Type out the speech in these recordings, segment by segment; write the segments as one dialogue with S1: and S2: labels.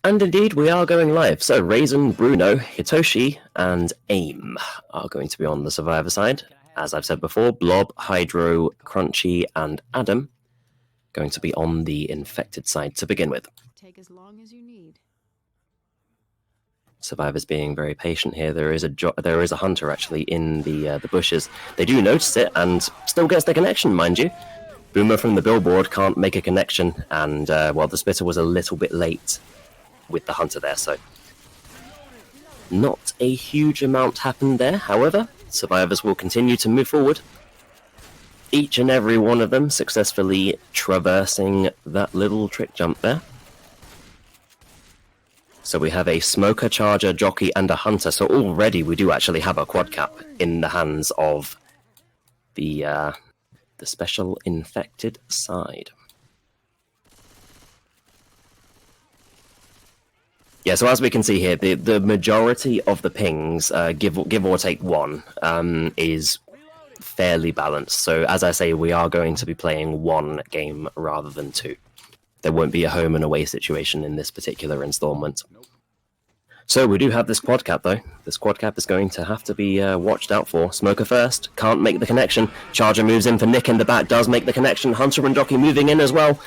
S1: And indeed, we are going live. So Raisin, Bruno, Hitoshi, and AIM are going to be on the Survivor side. As I've said before, Blob, Hydro, Crunchy, and Adam going to be on the infected side to begin with.
S2: Take as long as you need.
S1: Survivors being very patient here. There is a hunter actually in the bushes. They do notice it and still gets the connection, mind you. Boomer from the billboard can't make a connection, and well, the spitter was a little bit late with the hunter there, so not a huge amount happened there. However, survivors will continue to move forward, each and every one of them successfully traversing that little trick jump there. So we have a smoker, charger, jockey, and a hunter. So already we do actually have a quad cap in the hands of the special infected side. Yeah, so as we can see here, the majority of the pings, give or take one, is fairly balanced. So as I say, we are going to be playing one game rather than two. There won't be a home and away situation in this particular installment. So we do have this quad cap though. This quad cap is going to have to be watched out for. Smoker first, can't make the connection. Charger moves in for Nick in the back, does make the connection. Hunter and Jockey moving in as well.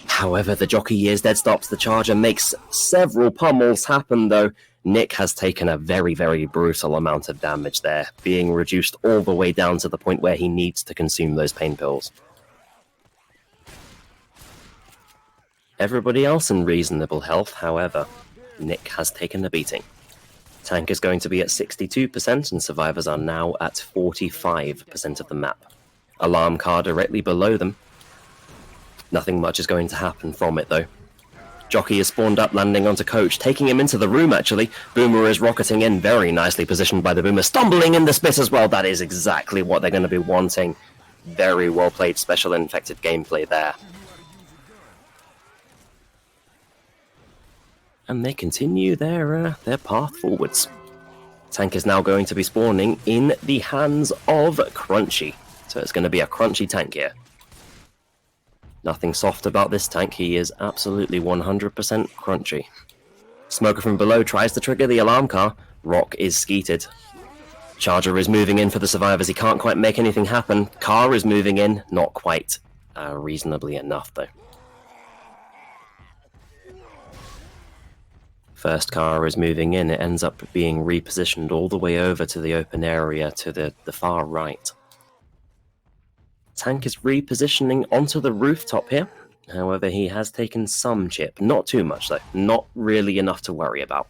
S1: However, the Jockey is dead stops. The Charger makes several pummels happen though. Nick has taken a very, very brutal amount of damage there, being reduced all the way down to the point where he needs to consume those pain pills. Everybody else in reasonable health, however, Nick has taken a beating. Tank is going to be at 62%, and survivors are now at 45% of the map. Alarm car directly below them. Nothing much is going to happen from it, though. Jockey is spawned up, landing onto Coach, taking him into the room, actually. Boomer is rocketing in, very nicely positioned by the Boomer, stumbling in the spit as well. That is exactly what they're going to be wanting. Very well played special infected gameplay there. And they continue their path forwards. Tank is now going to be spawning in the hands of Crunchy. So it's going to be a Crunchy tank here. Nothing soft about this tank, he is absolutely 100% Crunchy. Smoker from below tries to trigger the alarm car. Rock is skeeted. Charger is moving in for the survivors, he can't quite make anything happen. Car is moving in, not quite reasonably enough though. First car is moving in, it ends up being repositioned all the way over to the open area to the far right. Tank is repositioning onto the rooftop here. However, he has taken some chip. Not too much, though. Not really enough to worry about.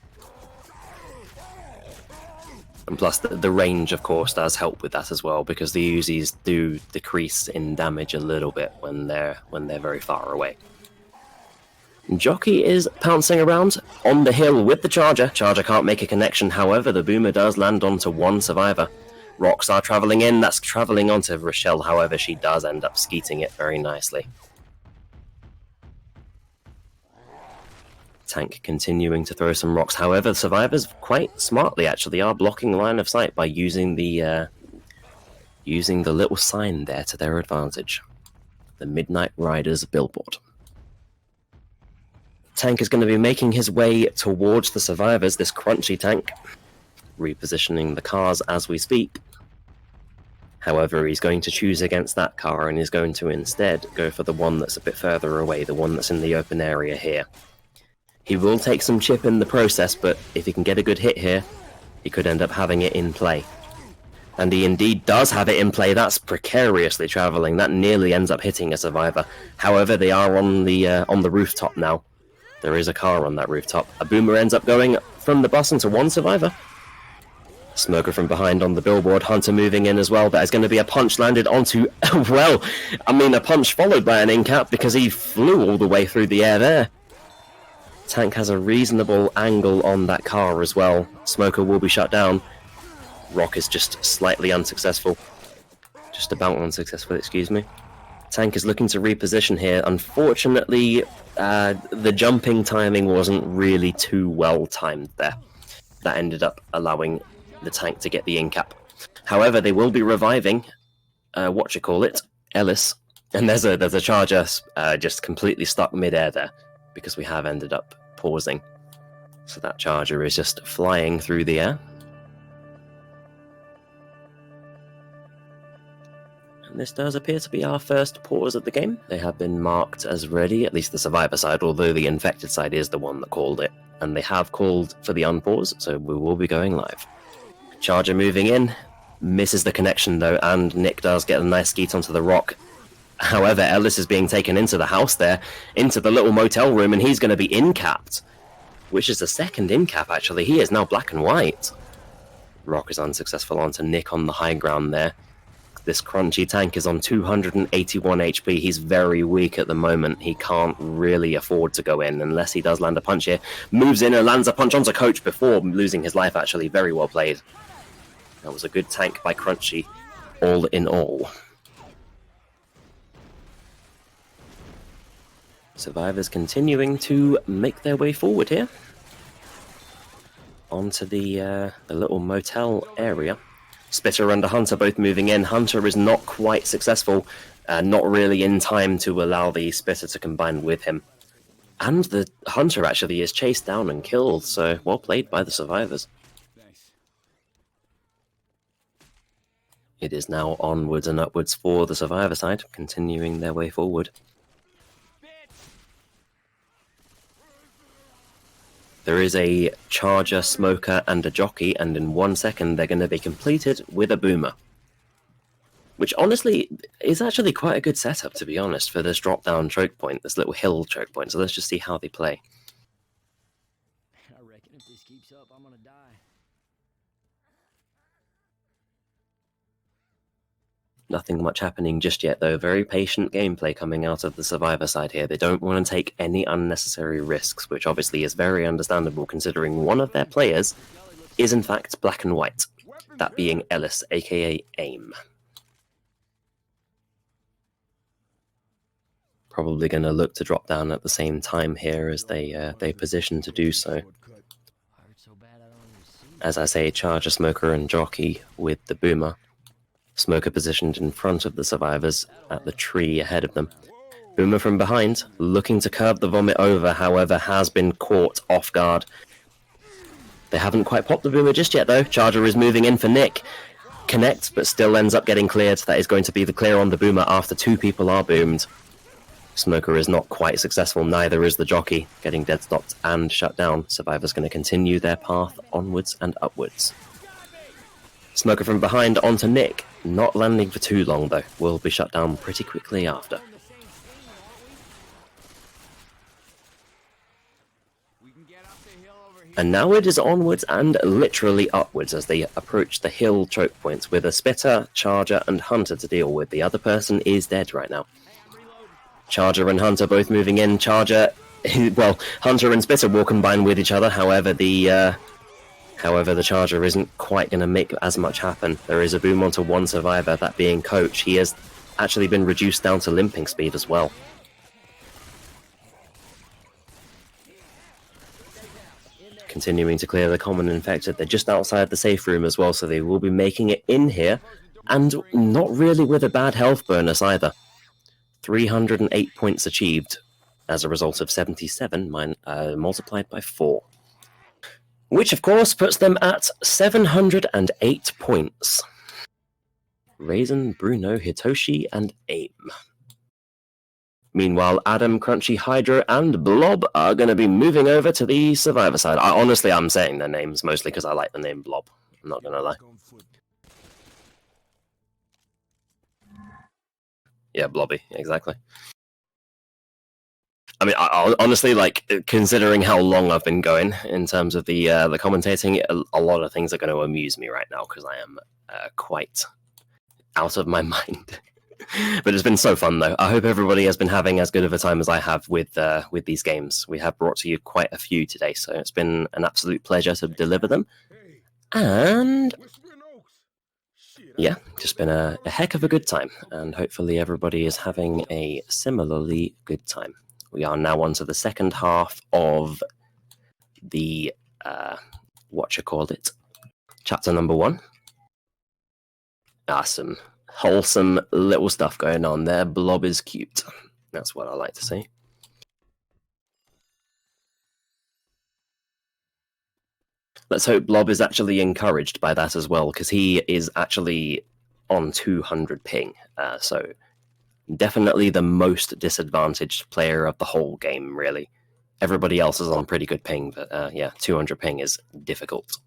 S1: And plus, the range, of course, does help with that as well, because the Uzis do decrease in damage a little bit when they're very far away. Jockey is pouncing around on the hill with the Charger. Charger can't make a connection. However, the Boomer does land onto one survivor. Rocks are travelling in, that's travelling onto Rochelle, however she does end up skeeting it very nicely. Tank continuing to throw some rocks, however the survivors quite smartly actually are blocking line of sight by using the little sign there to their advantage. The Midnight Riders billboard. Tank is going to be making his way towards the survivors, this Crunchy tank. Repositioning the cars as we speak. However, he's going to choose against that car and is going to instead go for the one that's a bit further away, the one that's in the open area here. He will take some chip in the process, but if he can get a good hit here, he could end up having it in play. And he indeed does have it in play. That's precariously travelling. That nearly ends up hitting a survivor. However, they are on the rooftop now. There is a car on that rooftop. A Boomer ends up going from the bus into one survivor. Smoker from behind on the billboard, Hunter moving in as well. That is going to be a punch landed onto, well, I mean a punch followed by an in-cap because he flew all the way through the air there. Tank has a reasonable angle on that car as well. Smoker will be shut down. Rock is just slightly unsuccessful. Just about unsuccessful, excuse me. Tank is looking to reposition here. Unfortunately, the jumping timing wasn't really too well timed there. That ended up allowing the tank to get the in-cap. However, they will be reviving, Ellis. And there's a Charger just completely stuck mid-air there, because we have ended up pausing. So that charger is just flying through the air. And this does appear to be our first pause of the game. They have been marked as ready, at least the survivor side, although the infected side is the one that called it. And they have called for the unpause, so we will be going live. Charger moving in, misses the connection though, and Nick does get a nice skeet onto the rock. However, Ellis is being taken into the house there, into the little motel room, and he's going to be in-capped. Which is the second in-cap, actually. He is now black and white. Rock is unsuccessful onto Nick on the high ground there. This crunchy tank is on 281 HP. He's very weak at the moment. He can't really afford to go in unless he does land a punch here. Moves in and lands a punch onto Coach before losing his life, actually. Very well played. That was a good tank by Crunchy, all in all. Survivors continuing to make their way forward here. Onto the little motel area. Spitter and Hunter both moving in. Hunter is not quite successful, not really in time to allow the Spitter to combine with him. And the Hunter actually is chased down and killed, so well played by the survivors. It is now onwards and upwards for the survivor side, continuing their way forward. There is a charger, smoker, and a jockey, and in 1 second they're going to be completed with a boomer. Which honestly is actually quite a good setup, to be honest, for this drop-down choke point, this little hill choke point. So let's just see how they play.
S3: I reckon if this keeps up, I'm gonna die.
S1: Nothing much happening just yet, though. Very patient gameplay coming out of the survivor side here. They don't want to take any unnecessary risks, which obviously is very understandable considering one of their players is in fact black and white. That being Ellis, aka AIM. Probably going to look to drop down at the same time here as they position to do so. As I say, charger, smoker, and jockey with the boomer. Smoker positioned in front of the survivors at the tree ahead of them. Boomer from behind, looking to curb the vomit over, however, has been caught off guard. They haven't quite popped the boomer just yet, though. Charger is moving in for Nick. Connects, but still ends up getting cleared. That is going to be the clear on the boomer after two people are boomed. Smoker is not quite successful, neither is the jockey, getting dead stopped and shut down. Survivors going to continue their path onwards and upwards. Smoker from behind onto Nick. Not landing for too long, though. Will be shut down pretty quickly after. And now it is onwards and literally upwards as they approach the hill choke points with a Spitter, Charger, and Hunter to deal with. The other person is dead right now. Charger and Hunter both moving in. Charger, well, Hunter and Spitter will combine with each other. However, the Charger isn't quite going to make as much happen. There is a boom onto one survivor, that being Coach. He has actually been reduced down to limping speed as well. Continuing to clear the common infected. They're just outside the safe room as well, so they will be making it in here. And not really with a bad health bonus either. 308 points achieved as a result of 77 multiplied by 4. Which, of course, puts them at 708 points. Raisin, Bruno, Hitoshi, and AIM. Meanwhile, Adam, Crunchy, Hydro, and Blob are going to be moving over to the survivor side. Honestly, I'm saying their names mostly because I like the name Blob. I'm not going to lie. Yeah, Blobby, exactly. I mean, I honestly, like, considering how long I've been going in terms of the commentating, a lot of things are going to amuse me right now because I am quite out of my mind. But it's been so fun, though. I hope everybody has been having as good of a time as I have with these games. We have brought to you quite a few today, so it's been an absolute pleasure to deliver them. And yeah, just been a heck of a good time, and hopefully everybody is having a similarly good time. We are now on to the second half of the, chapter number 1. Some wholesome little stuff going on there. Blob is cute. That's what I like to see. Let's hope Blob is actually encouraged by that as well, because he is actually on 200 ping, so definitely the most disadvantaged player of the whole game, really. Everybody else is on pretty good ping, but yeah, 200 ping is difficult.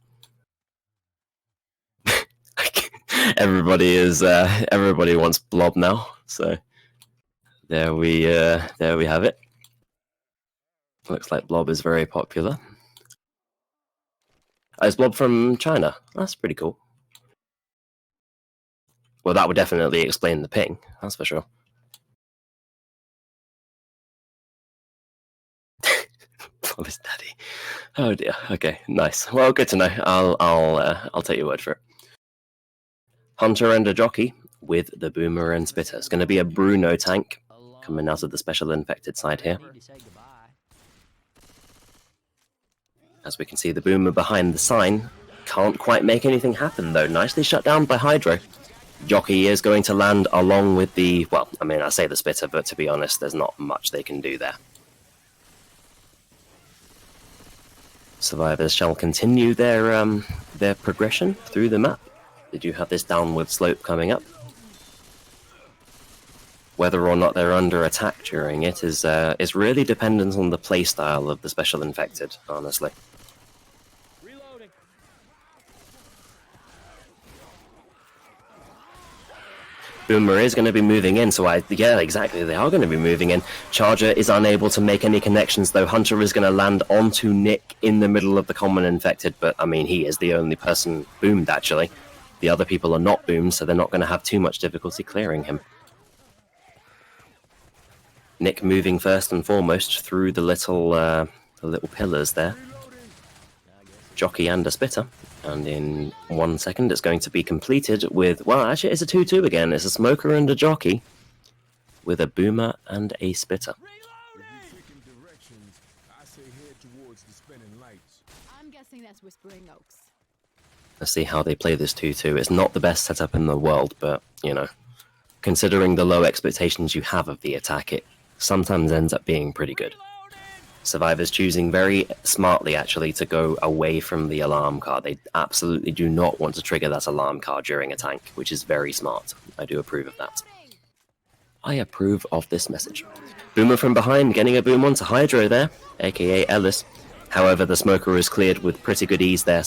S1: Everybody wants Blob now, so there we have it. Looks like Blob is very popular. Oh, is Blob from China? That's pretty cool. Well, that would definitely explain the ping, that's for sure. Blob is daddy. Oh dear. Okay, nice. Well, good to know. I'll take your word for it. Hunter and a jockey with the boomer and spitter. It's going to be a Bruno tank coming out of the special infected side here. As we can see, the boomer behind the sign can't quite make anything happen, though. Nicely shut down by Hydro. Jockey is going to land along with the, well, I mean, I say the spitter, but to be honest, there's not much they can do there. Survivors shall continue their progression through the map. They do have this downward slope coming up. Whether or not they're under attack during it is really dependent on the playstyle of the special infected, honestly. Boomer is going to be moving in, so yeah, exactly, they are going to be moving in. Charger is unable to make any connections, though. Hunter is going to land onto Nick in the middle of the common infected, but, I mean, he is the only person boomed, actually. The other people are not boomed, so they're not going to have too much difficulty clearing him. Nick moving first and foremost through the little pillars there. Jockey and a spitter. And in 1 second, it's going to be completed with, well, actually, it's a 2-2 again. It's a smoker and a jockey with a boomer and a spitter.
S2: I'm guessing that's Whispering Oaks.
S1: Let's see how they play this 2-2. It's not the best setup in the world, but, you know, considering the low expectations you have of the attack, it sometimes ends up being pretty good. Survivors choosing very smartly, actually, to go away from the alarm card. They absolutely do not want to trigger that alarm card during a tank, which is very smart. I do approve of that. I approve of this message. Boomer from behind, getting a boom onto Hydro there, aka Ellis. However, the smoker is cleared with pretty good ease there.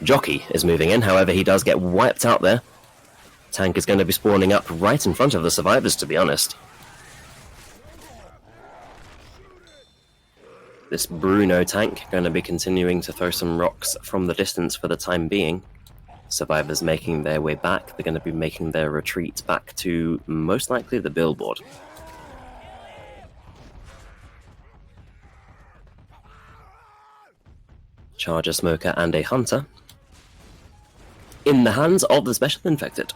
S1: Jockey is moving in, however, he does get wiped out there. Tank is going to be spawning up right in front of the survivors, to be honest. This Bruno tank going to be continuing to throw some rocks from the distance for the time being. Survivors making their way back. They're going to be making their retreat back to most likely the billboard. Charger, smoker, and a hunter in the hands of the special infected.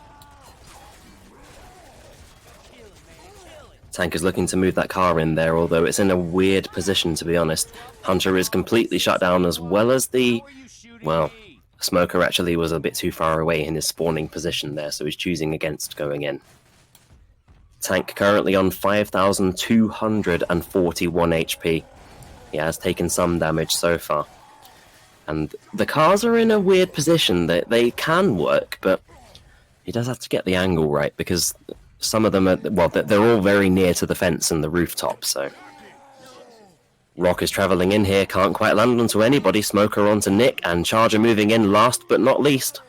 S1: Tank is looking to move that car in there, although it's in a weird position, to be honest. Hunter is completely shut down, as well as the, well, smoker actually was a bit too far away in his spawning position there, so he's choosing against going in. Tank currently on 5,241 HP. He has taken some damage so far. And the cars are in a weird position that they can work, but he does have to get the angle right, because some of them are, well, they're all very near to the fence and the rooftop, so. Rock is travelling in here, can't quite land onto anybody. Smoker onto Nick, and Charger moving in last but not least,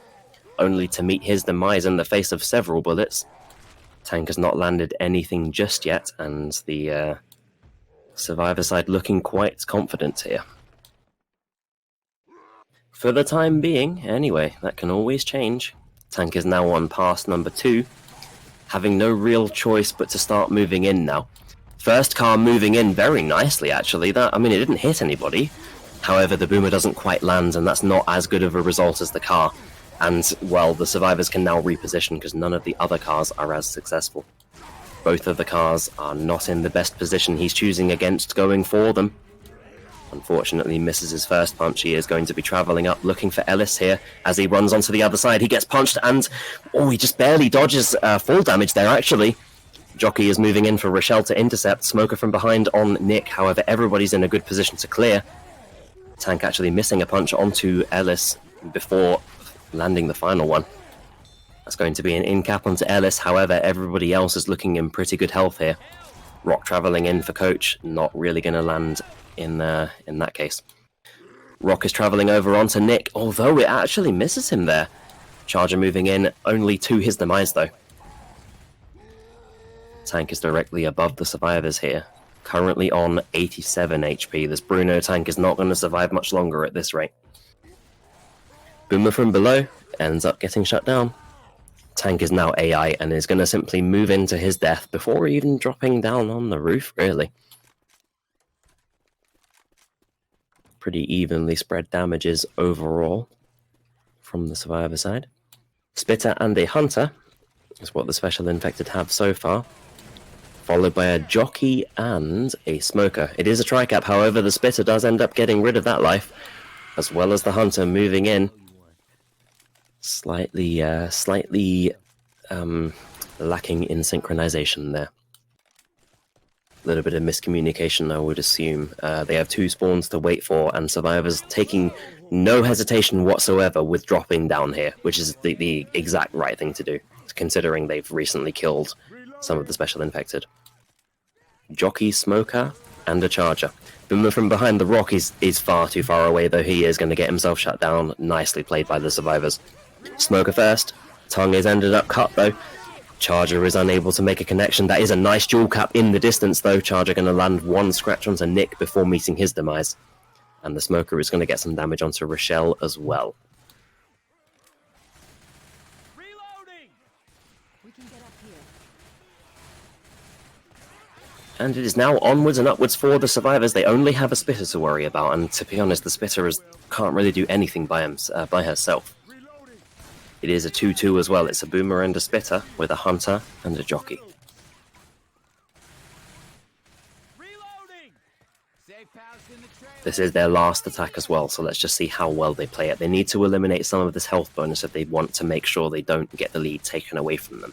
S1: only to meet his demise in the face of several bullets. Tank has not landed anything just yet, and the survivor side looking quite confident here. For the time being, anyway, that can always change. Tank is now on pass number 2, having no real choice but to start moving in now. First car moving in very nicely, actually. It didn't hit anybody. However, the boomer doesn't quite land, and that's not as good of a result as the car. And, well, the survivors can now reposition because none of the other cars are as successful. Both of the cars are not in the best position. He's choosing against going for them. Unfortunately, misses his first punch. He is going to be travelling up, looking for Ellis here. As he runs onto the other side, he gets punched, and he just barely dodges fall damage there, actually. Jockey is moving in for Rochelle to intercept. Smoker from behind on Nick. However, everybody's in a good position to clear. Tank actually missing a punch onto Ellis before landing the final one. That's going to be an in-cap onto Ellis, however, everybody else is looking in pretty good health here. Rock travelling in for Coach, not really going to land in that case. Rock is travelling over onto Nick, although it actually misses him there. Charger moving in, only to his demise though. Tank is directly above the survivors here, currently on 87 HP. This Bruno tank is not going to survive much longer at this rate. Boomer from below ends up getting shut down. Tank is now AI and is going to simply move into his death before even dropping down on the roof, really. Pretty evenly spread damages overall from the survivor side. Spitter and a Hunter is what the Special Infected have so far, followed by a Jockey and a Smoker. It is a tri-cap, however, the Spitter does end up getting rid of that life, as well as the Hunter moving in. Slightly lacking in synchronization there. A little bit of miscommunication, I would assume. They have two spawns to wait for, and survivors taking no hesitation whatsoever with dropping down here, which is the exact right thing to do, considering they've recently killed some of the Special Infected. Jockey, Smoker, and a Charger. Boomer from behind the rock is far too far away, though he is going to get himself shut down. Nicely played by the survivors. Smoker first. Tongue is ended up cut, though. Charger is unable to make a connection. That is a nice dual cap in the distance, though. Charger going to land one scratch onto Nick before meeting his demise. And the Smoker is going to get some damage onto Rochelle as well.
S2: Reloading. We can get up here.
S1: And it is now onwards and upwards for the survivors. They only have a Spitter to worry about, and to be honest, the Spitter can't really do anything by herself. It is a 2-2 as well. It's a Boomer and a Spitter with a Hunter and a Jockey. This is their last attack as well, so let's just see how well they play it. They need to eliminate some of this health bonus if they want to make sure they don't get the lead taken away from them.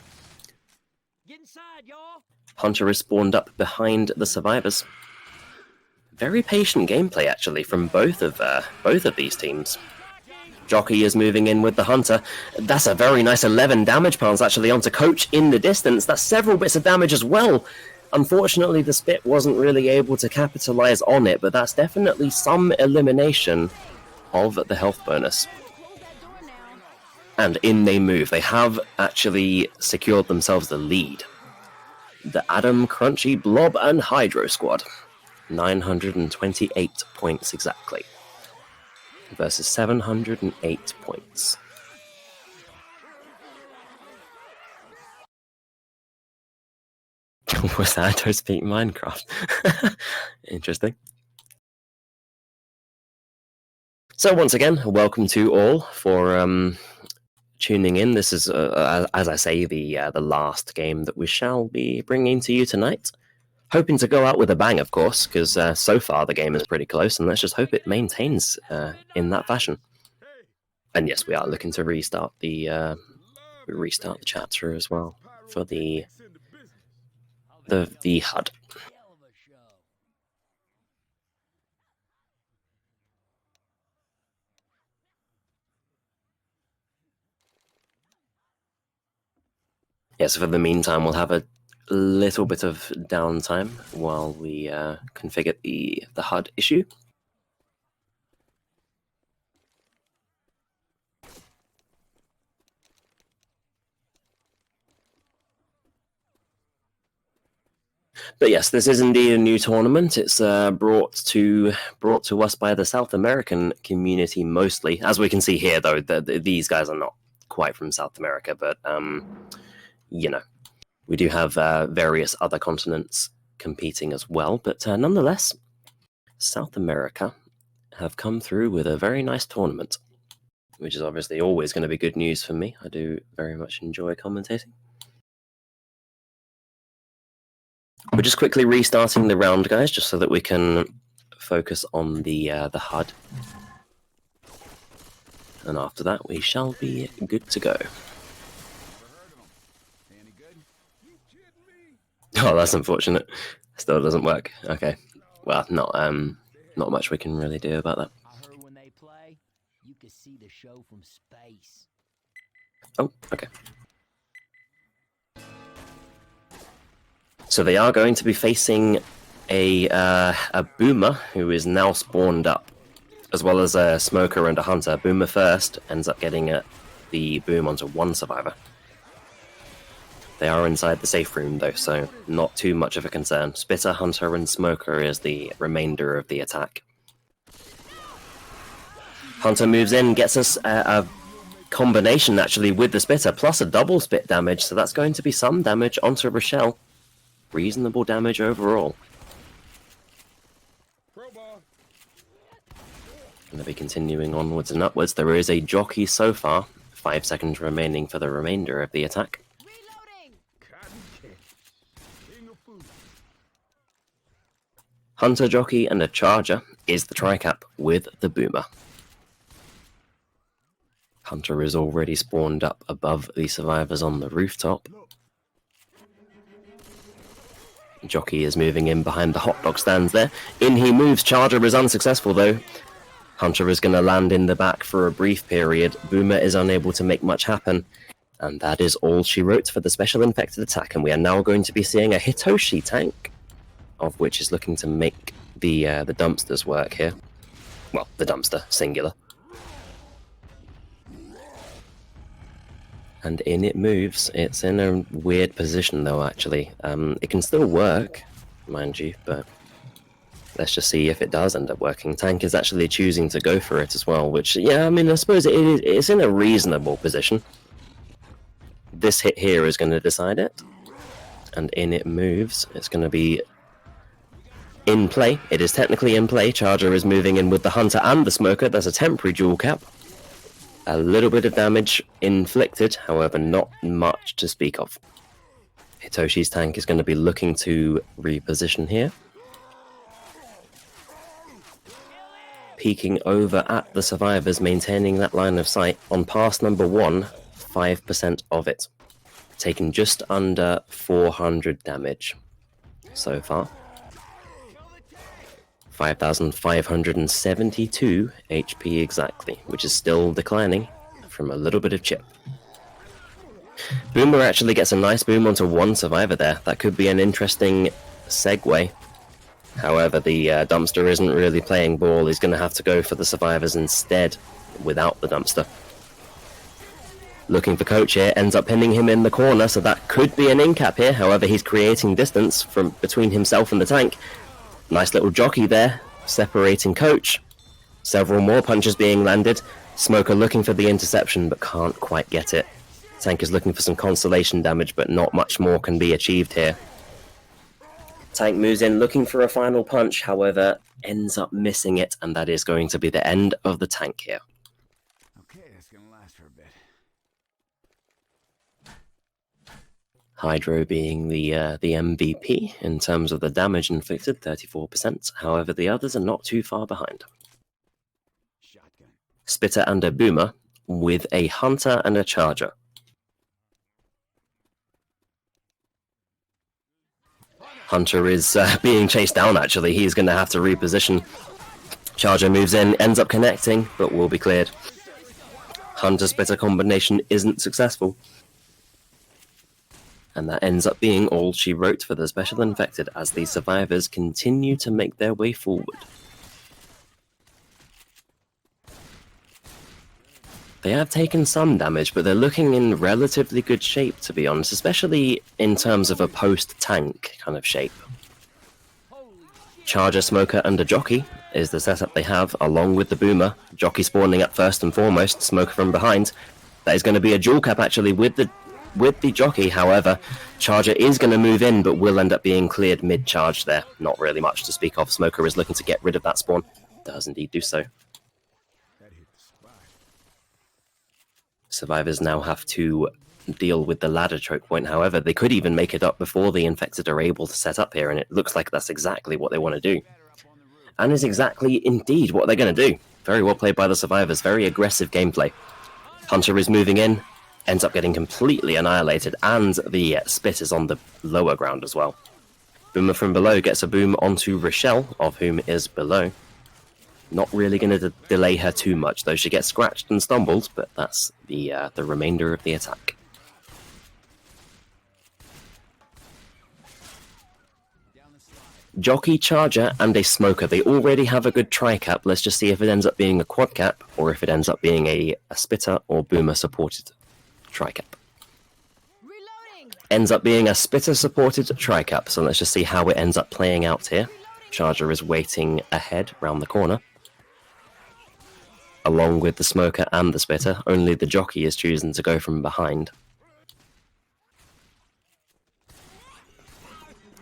S3: Get inside, y'all.
S1: Hunter is spawned up behind the survivors. Very patient gameplay, actually, from both of these teams. Jockey is moving in with the Hunter. That's a very nice 11 damage pounds actually onto Coach in the distance. That's several bits of damage as well. Unfortunately, the Spit wasn't really able to capitalize on it, but that's definitely some elimination of the health bonus. And in they move. They have actually secured themselves the lead. The Adam, Crunchy, Blob, and Hydro squad. 928 points exactly. Versus 708 points. Was that I don't speak Minecraft? Interesting. So once again, welcome to all for tuning in. This is, as I say, the last game that we shall be bringing to you tonight. Hoping to go out with a bang, of course, because so far the game is pretty close, and let's just hope it maintains in that fashion. And yes, we are looking to restart the chapter as well for the HUD. Yes, for the meantime, we'll have a little bit of downtime while we configure the HUD issue. But yes, this is indeed a new tournament. It's brought to us by the South American community mostly. As we can see here, though, these guys are not quite from South America, but you know, we do have various other continents competing as well. But nonetheless, South America have come through with a very nice tournament, which is obviously always going to be good news for me. I do very much enjoy commentating. We're just quickly restarting the round, guys, just so that we can focus on the HUD. And after that, we shall be good to go. Oh, that's unfortunate. Still doesn't work. Okay. Well, not much we can really do about that.
S3: could see the show from space.
S1: Oh, okay. So they are going to be facing a Boomer who is now spawned up, as well as a Smoker and a Hunter. Boomer first ends up getting the boom onto one survivor. They are inside the safe room though, so not too much of a concern. Spitter, Hunter, and Smoker is the remainder of the attack. Hunter moves in, gets us a combination actually with the Spitter, plus a double spit damage, so that's going to be some damage onto Rochelle. Reasonable damage overall. Going to be continuing onwards and upwards. There is a jockey so far. 5 seconds remaining for the remainder of the attack. Hunter, jockey, and a charger is the tricap with the Boomer. Hunter is already spawned up above the survivors on the rooftop. Jockey is moving in behind the hot dog stands there. In he moves. Charger is unsuccessful though. Hunter is going to land in the back for a brief period. Boomer is unable to make much happen. And that is all she wrote for the special infected attack. And we are now going to be seeing a Hitoshi tank, of which is looking to make the dumpsters work here. Well, the dumpster, singular. And in it moves. It's in a weird position though, actually. It can still work, mind you, but let's just see if it does end up working. Tank is actually choosing to go for it as well, which, yeah, I mean, I suppose it's in a reasonable position. This hit here is going to decide it. And in it moves. It's going to be in play. It is technically in play. Charger is moving in with the Hunter and the Smoker. There's a temporary dual cap. A little bit of damage inflicted, however, not much to speak of. Hitoshi's tank is going to be looking to reposition here. Peeking over at the survivors, maintaining that line of sight. On pass number 1, 5% of it. Taking just under 400 damage so far. 5,572 HP exactly, which is still declining from a little bit of chip. Boomer actually gets a nice boom onto one survivor there. That could be an interesting segue. However, the dumpster isn't really playing ball. He's going to have to go for the survivors instead without the dumpster. Looking for Coach here, ends up pinning him in the corner, so that could be an in-cap here. However, he's creating distance from between himself and the tank. Nice little jockey there, separating Coach. Several more punches being landed. Smoker looking for the interception, but can't quite get it. Tank is looking for some consolation damage, but not much more can be achieved here. Tank moves in looking for a final punch, however, ends up missing it, and that is going to be the end of the tank here.
S3: Okay, that's gonna last for a bit.
S1: Hydro being the MVP in terms of the damage inflicted, 34%. However, the others are not too far behind.
S3: Shotgun.
S1: Spitter and a Boomer with a Hunter and a Charger. Hunter is being chased down, actually. He's going to have to reposition. Charger moves in, ends up connecting, but will be cleared. Hunter-Spitter combination isn't successful. And that ends up being all she wrote for the special infected as the survivors continue to make their way forward. They have taken some damage, but they're looking in relatively good shape, to be honest, especially in terms of a post-tank kind of shape. Charger, Smoker, and a Jockey is the setup they have, along with the Boomer. Jockey spawning up first and foremost, Smoker from behind. That is going to be a dual cap, actually, with the Jockey. However, Charger is going to move in, but will end up being cleared mid-charge there. Not really much to speak of. Smoker is looking to get rid of that spawn. Does indeed do so. Survivors now have to deal with the ladder choke point. However, they could even make it up before the infected are able to set up here, and it looks like that's exactly what they want to do. And is exactly indeed what they're going to do. Very well played by the survivors. Very aggressive gameplay. Hunter is moving in, ends up getting completely annihilated, and the spit is on the lower ground as well. Boomer from below gets a boom onto Rochelle, of whom is below. Not really going to delay her too much, though she gets scratched and stumbled, but that's the remainder of the attack. Jockey, Charger, and a Smoker. They already have a good tri-cap. Let's just see if it ends up being a quad cap, or if it ends up being a Spitter or Boomer supported tri-cap. Ends up being a Spitter supported tri-cap, so let's just see how it ends up playing out here. Charger is waiting ahead round the corner, along with the Smoker and the Spitter. Only the Jockey is choosing to go from behind.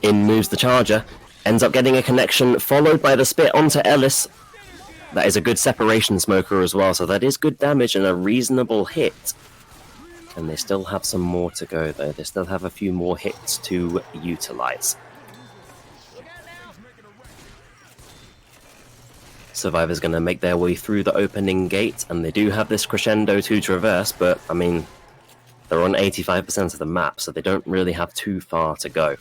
S1: In moves the Charger, ends up getting a connection, followed by the Spit onto Ellis. That is a good separation Smoker as well, so that is good damage and a reasonable hit. And they still have some more to go, though. They still have a few more hits to utilize. Survivor's going to make their way through the opening gate, and they do have this crescendo to traverse, but, I mean, they're on 85% of the map, so they don't really have too far to go.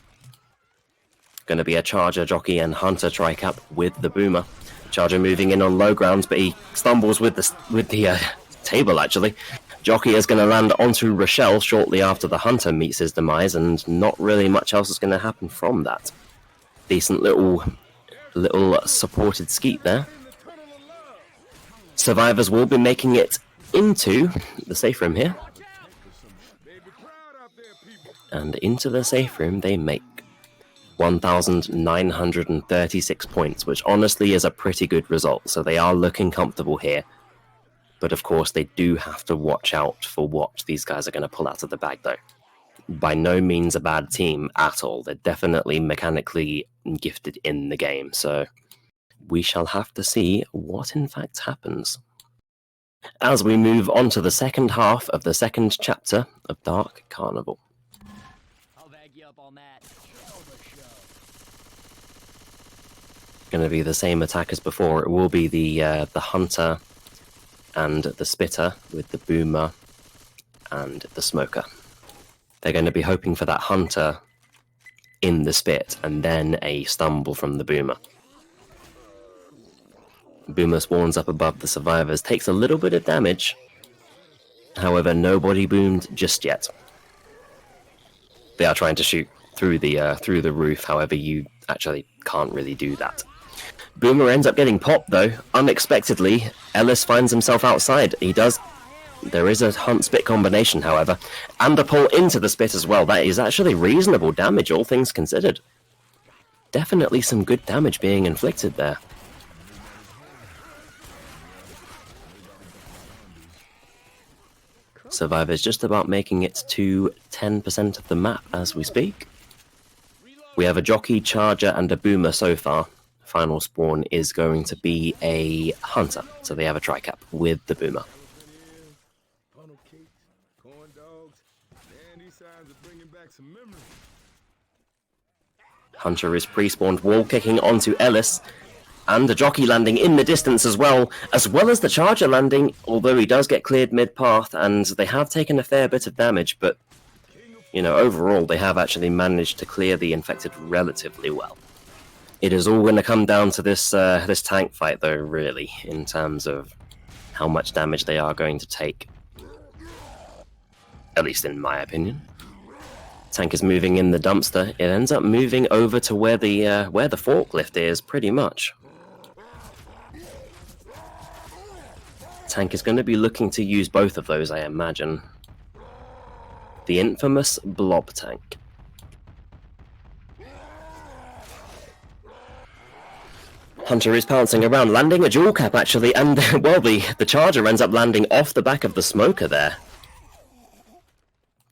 S1: Going to be a Charger, Jockey, and Hunter tri-cap with the Boomer. Charger moving in on low grounds, but he stumbles with the table, actually. Jockey is going to land onto Rochelle shortly after the Hunter meets his demise, and not really much else is going to happen from that. Decent little supported skeet there. Survivors will be making it into the safe room here. And into the safe room they make 1,936 points, which honestly is a pretty good result, so they are looking comfortable here. But of course they do have to watch out for what these guys are going to pull out of the bag, though. By no means a bad team at all. They're definitely mechanically gifted in the game, so we shall have to see what in fact happens. As we move on to the second half of the second chapter of Dark Carnival.
S3: I'll bag you up on that.
S1: Going to be the same attack as before. It will be the Hunter and the Spitter with the Boomer and the Smoker. They're going to be hoping for that Hunter in the Spit and then a stumble from the Boomer. Boomer spawns up above the Survivors, takes a little bit of damage. However, nobody boomed just yet. They are trying to shoot through the roof, however you actually can't really do that. Boomer ends up getting popped, though, unexpectedly. Ellis finds himself outside. There is a Hunt-Spit combination, however, and a pull into the Spit as well. That is actually reasonable damage, all things considered. Definitely some good damage being inflicted there. Survivor's just about making it to 10% of the map as we speak. We have a Jockey, Charger, and a Boomer so far. Final spawn is going to be a Hunter, so they have a tri-cap with the Boomer. Hunter is pre-spawned, wall kicking onto Ellis, and a Jockey landing in the distance as well as the Charger landing, although he does get cleared mid-path, and they have taken a fair bit of damage, but, you know, overall they have actually managed to clear the infected relatively well. It is all going to come down to this tank fight, though, really, in terms of how much damage they are going to take. At least in my opinion. Tank is moving in the dumpster. It ends up moving over to where the forklift is, pretty much. Tank is going to be looking to use both of those, I imagine. The infamous blob tank. Hunter is pouncing around, landing a dual cap actually, and well, the Charger ends up landing off the back of the Smoker there.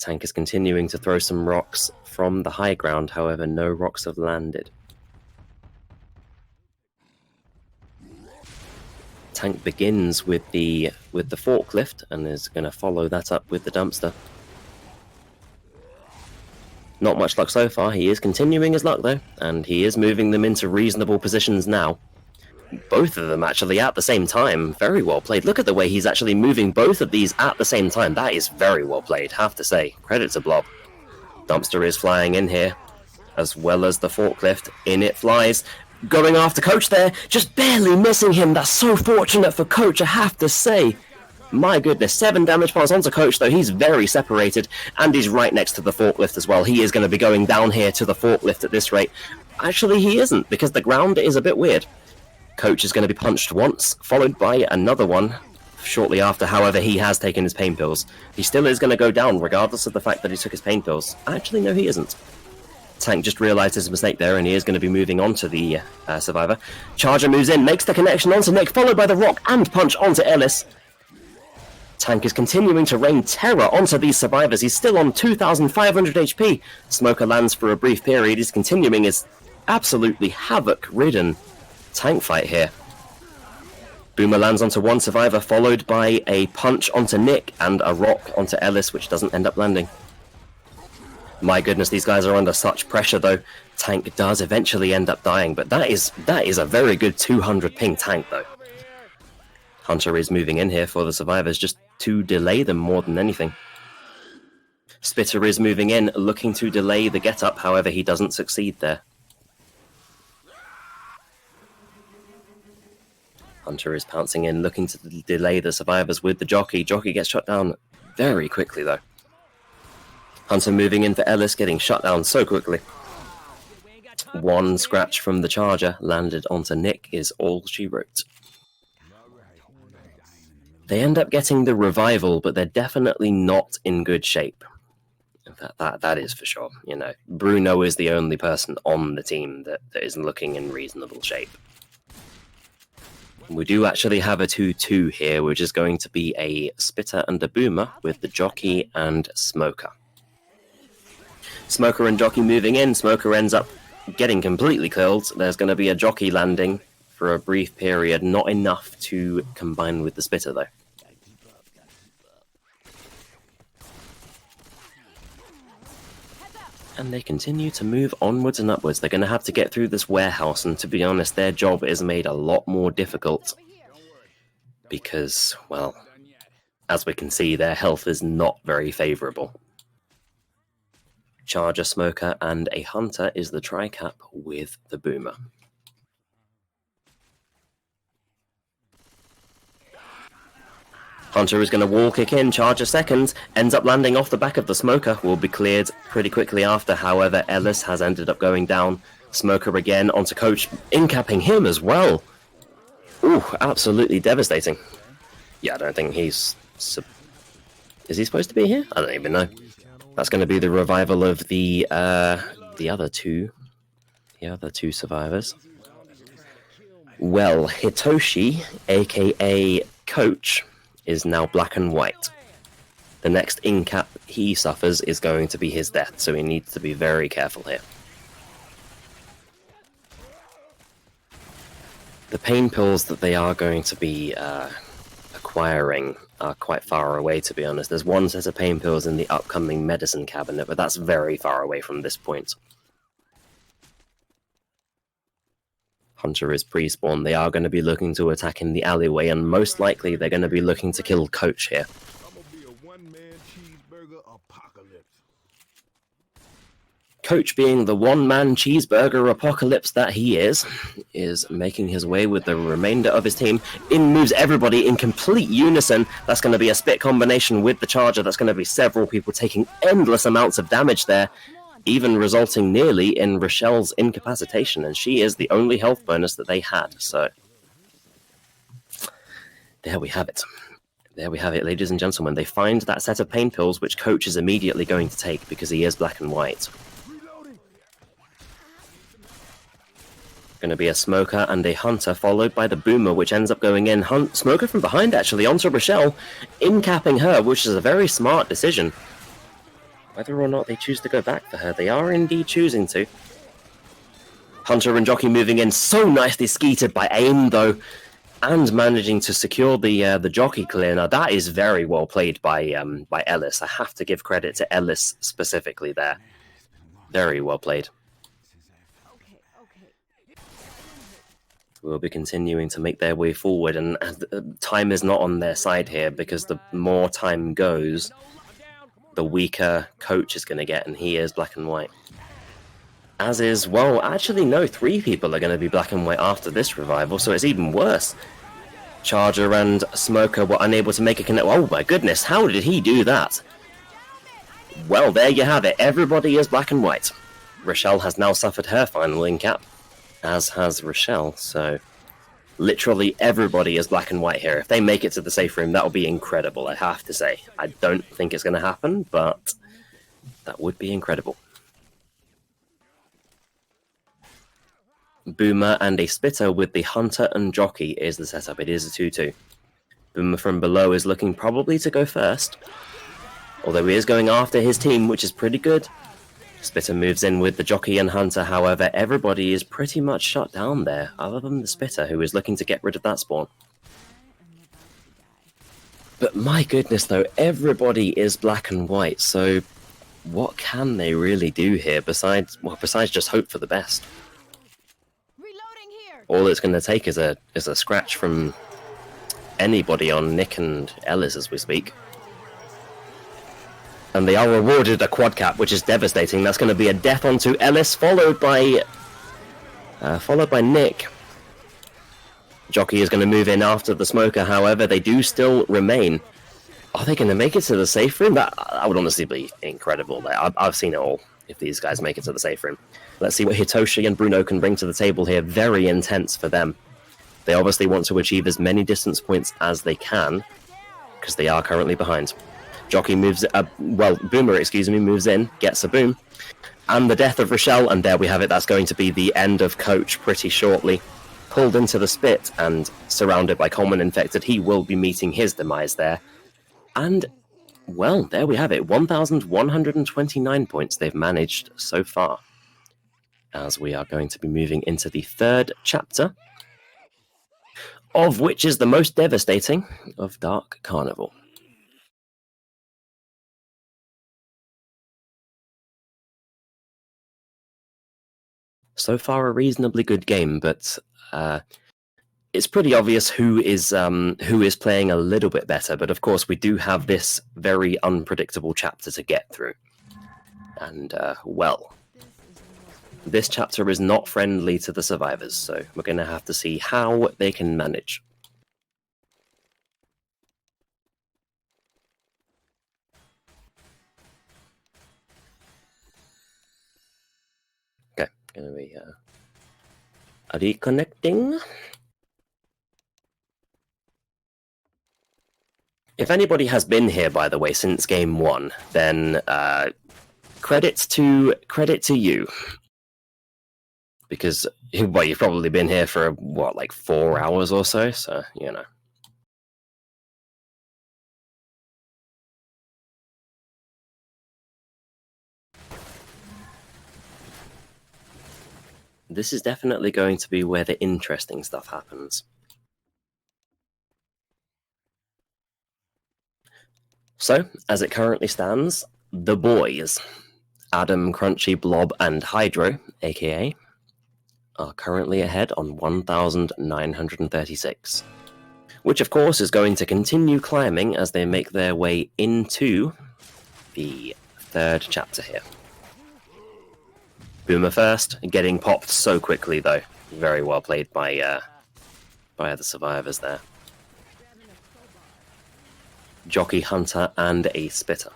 S1: Tank is continuing to throw some rocks from the high ground, however, no rocks have landed. Tank begins with the forklift and is going to follow that up with the dumpster. Not much luck so far. He is continuing his luck, though, and he is moving them into reasonable positions now. Both of them actually at the same time. Very well played. Look at the way he's actually moving both of these at the same time. That is very well played, have to say. Credit to Blob. Dumpster is flying in here, as well as the forklift. In it flies. Going after Coach there, just barely missing him. That's so fortunate for Coach, I have to say. My goodness, 7 damage piles onto Coach, though. He's very separated, and he's right next to the forklift as well. He is going to be going down here to the forklift at this rate. Actually, he isn't, because the ground is a bit weird. Coach is going to be punched once, followed by another one shortly after. However, he has taken his pain pills. He still is going to go down, regardless of the fact that he took his pain pills. Actually, no, he isn't. Tank just realised his mistake there, and he is going to be moving on to the Survivor. Charger moves in, makes the connection onto Nick, followed by the rock and punch onto Ellis. Tank is continuing to rain terror onto these survivors. He's still on 2,500 HP. Smoker lands for a brief period. He's continuing his absolutely havoc-ridden tank fight here. Boomer lands onto one survivor, followed by a punch onto Nick and a rock onto Ellis, which doesn't end up landing. My goodness, these guys are under such pressure, though. Tank does eventually end up dying, but that is a very good 200 ping tank, though. Hunter is moving in here for the survivors just to delay them more than anything. Spitter is moving in, looking to delay the get-up, however he doesn't succeed there. Hunter is pouncing in, looking to delay the survivors with the jockey. Jockey gets shut down very quickly, though. Hunter moving in for Ellis, getting shut down so quickly. One scratch from the charger landed onto Nick is all she wrote. They end up getting the revival, but they're definitely not in good shape. That is for sure. You know, Bruno is the only person on the team that is looking in reasonable shape. We do actually have a 2-2 here, which is going to be a Spitter and a Boomer with the Jockey and Smoker. Smoker and Jockey moving in. Smoker ends up getting completely killed. There's going to be a Jockey landing for a brief period. Not enough to combine with the Spitter, though. And they continue to move onwards and upwards. They're going to have to get through this warehouse, and to be honest, their job is made a lot more difficult. Because, well, as we can see, their health is not very favourable. Charger, Smoker, and a Hunter is the tri-cap with the Boomer. Hunter is going to wall kick in, Charger second, ends up landing off the back of the Smoker, will be cleared pretty quickly after. However, Ellis has ended up going down. Smoker again onto Coach, incapping him as well. Ooh, absolutely devastating. Yeah, I don't think he's... Is he supposed to be here? I don't even know. That's going to be the revival of the other two survivors. Well, Hitoshi, aka Coach, is now black and white. The next incap he suffers is going to be his death, so he needs to be very careful here. The pain pills that they are going to be acquiring are quite far away, to be honest. There's one set of pain pills in the upcoming medicine cabinet, but that's very far away from this point. Hunter is pre-spawn. They are going to be looking to attack in the alleyway, and most likely they're going to be looking to kill Coach here. Coach, being the one-man cheeseburger apocalypse that he is making his way with the remainder of his team. In moves everybody in complete unison. That's going to be a spit combination with the Charger. That's going to be several people taking endless amounts of damage there, even resulting nearly in Rochelle's incapacitation, and she is the only health bonus that they had. So there we have it. There we have it, ladies and gentlemen. They find that set of pain pills, which Coach is immediately going to take because he is black and white. Going to be a Smoker and a Hunter, followed by the Boomer, which ends up going in. Smoker from behind, actually, onto Rochelle, incapping her, which is a very smart decision. Whether or not they choose to go back for her, they are indeed choosing to. Hunter and Jockey moving in, so nicely skeeted by aim, though, and managing to secure the Jockey clear. Now, that is very well played by Ellis. I have to give credit to Ellis specifically there. Very well played. Will be continuing to make their way forward, and time is not on their side here, because the more time goes, the weaker Coach is going to get, and he is black and white. As is, well, actually no, 3 people are going to be black and white after this revival, so it's even worse. Charger and Smoker were unable to make a connect. Oh my goodness, how did he do that? Well, there you have it. Everybody is black and white. Rochelle has now suffered her final incap, as has Rochelle, so literally everybody is black and white here. If they make it to the safe room, that would be incredible, I have to say. I don't think it's going to happen, but that would be incredible. Boomer and a Spitter with the Hunter and Jockey is the setup. It is a 2-2. Boomer from below is looking probably to go first, although he is going after his team, which is pretty good. Spitter moves in with the Jockey and Hunter, however, everybody is pretty much shut down there, other than the Spitter, who is looking to get rid of that spawn. But my goodness though, everybody is black and white, so what can they really do here besides just hope for the best? All it's going to take is a scratch from anybody on Nick and Ellis as we speak. And they are rewarded a quad cap, which is devastating. That's going to be a death onto Ellis, followed by Nick. Jockey is going to move in after the Smoker, however, they do still remain. Are they going to make it to the safe room? That would honestly be incredible. I've seen it all, if these guys make it to the safe room. Let's see what Hitoshi and Bruno can bring to the table here. Very intense for them. They obviously want to achieve as many distance points as they can, because they are currently behind. Jockey moves, Boomer, moves in, gets a boom, and the death of Rochelle, and there we have it. That's going to be the end of Coach pretty shortly. Pulled into the spit and surrounded by Coleman Infected, he will be meeting his demise there. And, well, there we have it. 1,129 points they've managed so far, as we are going to be moving into the 3rd chapter, of which is the most devastating of Dark Carnival. So far a reasonably good game, but it's pretty obvious who is playing a little bit better, but of course we do have this very unpredictable chapter to get through. And, well, this chapter is not friendly to the survivors, so we're going to have to see how they can manage. Okay, going to be reconnecting. If anybody has been here, by the way, since game 1, then credit to you. Because, well, you've probably been here for, what, like 4 hours or so, you know. This is definitely going to be where the interesting stuff happens. So, as it currently stands, the boys, Adam, Crunchy, Blob, and Hydro, aka, are currently ahead on 1,936, which of course is going to continue climbing as they make their way into the 3rd chapter here. Boomer first, getting popped so quickly though. Very well played by the survivors there. Jockey, Hunter, and a Spitter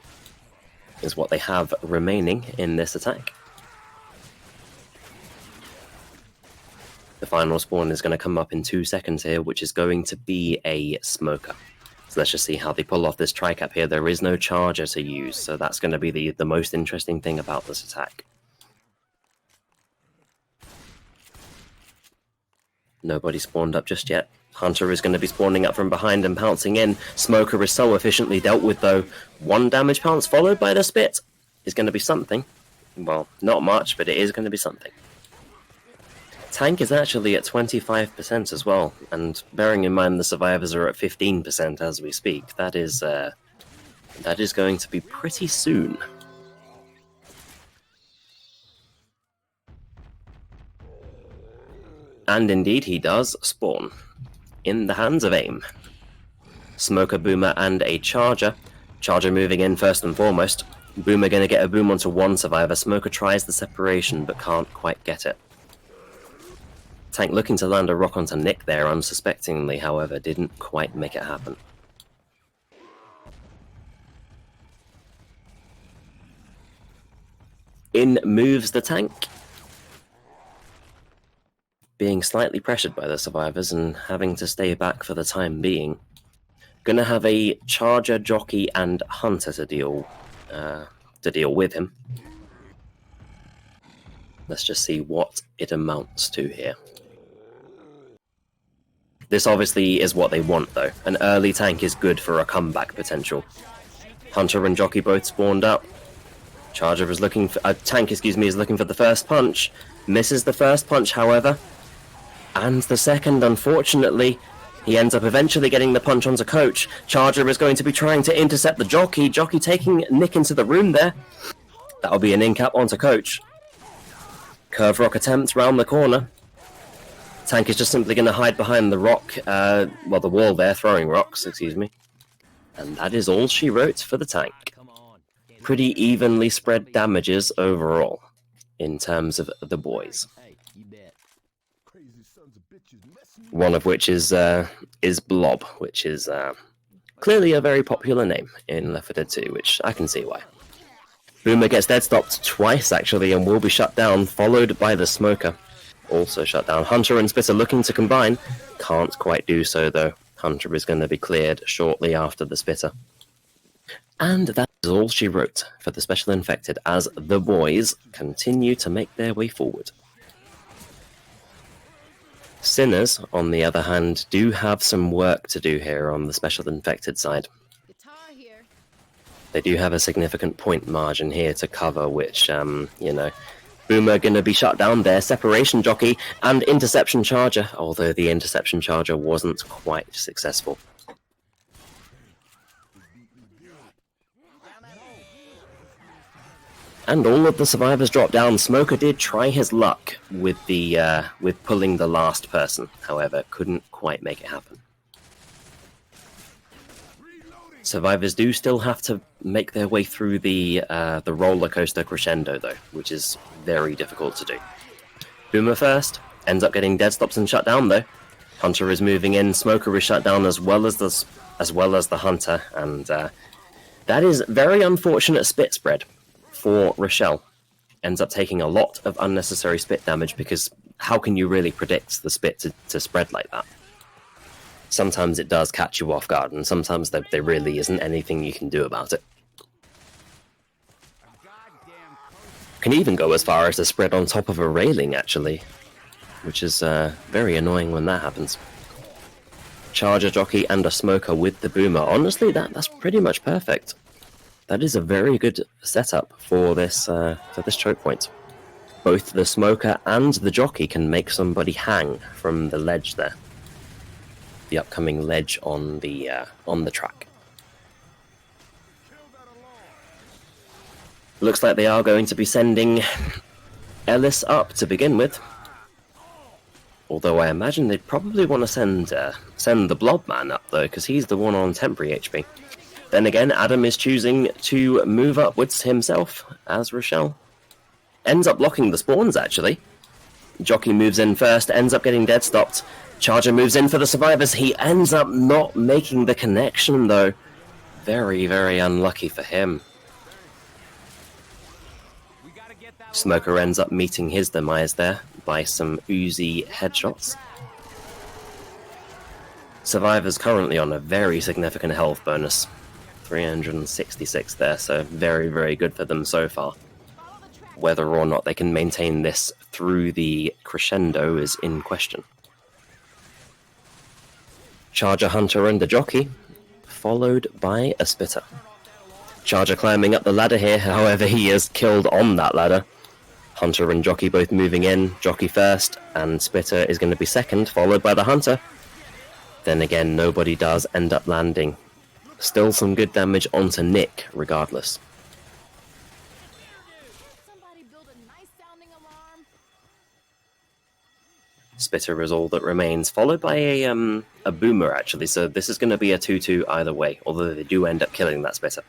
S1: is what they have remaining in this attack. The final spawn is going to come up in 2 seconds here, which is going to be a Smoker. So let's just see how they pull off this tri-cap here. There is no charger to use, so that's going to be the most interesting thing about this attack. Nobody spawned up just yet. Hunter is going to be spawning up from behind and pouncing in. Smoker is so efficiently dealt with though. 1 damage pounce followed by the spit is going to be something. Well, not much, but it is going to be something. Tank is actually at 25% as well, and bearing in mind the survivors are at 15% as we speak, that is going to be pretty soon. And indeed he does spawn. In the hands of AIM. Smoker, Boomer, and a Charger. Charger moving in first and foremost. Boomer gonna get a boom onto one survivor. Smoker tries the separation, but can't quite get it. Tank looking to land a rock onto Nick there, unsuspectingly, however, didn't quite make it happen. In moves the tank, being slightly pressured by the survivors and having to stay back for the time being. Gonna have a charger, jockey, and hunter to deal with him. Let's just see what it amounts to here. This obviously is what they want, though. An early tank is good for a comeback potential. Hunter and jockey both spawned up. Charger is looking for tank, is looking for the first punch. Misses the first punch, however, and the second, unfortunately. He ends up eventually getting the punch onto Coach. Charger is going to be trying to intercept the jockey. Jockey taking Nick into the room there. That'll be an in-cap onto Coach. Curve rock attempt round the corner. Tank is just simply going to hide behind the rock, the wall there, throwing rocks, excuse me. And that is all she wrote for the tank. Pretty evenly spread damages overall, in terms of the boys. One of which is Blob, which is clearly a very popular name in Left 4 Dead 2, which I can see why. Boomer gets dead stopped twice, actually, and will be shut down, followed by the Smoker. Also shut down. Hunter and Spitter looking to combine. Can't quite do so, though. Hunter is going to be cleared shortly after the Spitter. And that is all she wrote for the Special Infected, as the boys continue to make their way forward. Sinners, on the other hand, do have some work to do here on the Special Infected side. They do have a significant point margin here to cover, which, Boomer going to be shut down there. Separation jockey and interception charger, although the interception charger wasn't quite successful. And all of the survivors dropped down. Smoker did try his luck with pulling the last person, however, couldn't quite make it happen. Survivors do still have to make their way through the roller coaster crescendo, though, which is very difficult to do. Boomer first, ends up getting dead stops and shut down, though. Hunter is moving in. Smoker is shut down as well as the Hunter, and that is very unfortunate spit spread for Rochelle. Ends up taking a lot of unnecessary spit damage, because how can you really predict the spit to spread like that? Sometimes it does catch you off guard, and sometimes there really isn't anything you can do about it. Can even go as far as to spread on top of a railing, actually, which is very annoying when that happens. Charger jockey and a Smoker with the Boomer. Honestly, that's pretty much perfect. That is a very good setup for this choke point. Both the Smoker and the jockey can make somebody hang from the ledge there. The upcoming ledge on the track. Looks like they are going to be sending Ellis up to begin with. Although I imagine they'd probably want to send the Blob Man up, though, because he's the one on temporary HP. Then again, Adam is choosing to move upwards himself, as Rochelle ends up blocking the spawns, actually. Jockey moves in first, ends up getting dead stopped. Charger moves in for the survivors. He ends up not making the connection, though. Very, very unlucky for him. Smoker ends up meeting his demise there by some Uzi headshots. Survivors currently on a very significant health bonus. 366 there, so very, very good for them so far. Whether or not they can maintain this through the crescendo is in question. Charger, Hunter, and the jockey, followed by a Spitter. Charger climbing up the ladder here, however he is killed on that ladder. Hunter and jockey both moving in, jockey first, and Spitter is going to be second, followed by the Hunter. Then again, nobody does end up landing. Still some good damage onto Nick, regardless. Spitter is all that remains, followed by a Boomer, actually, so this is going to be a 2-2 either way, although they do end up killing that Spitter.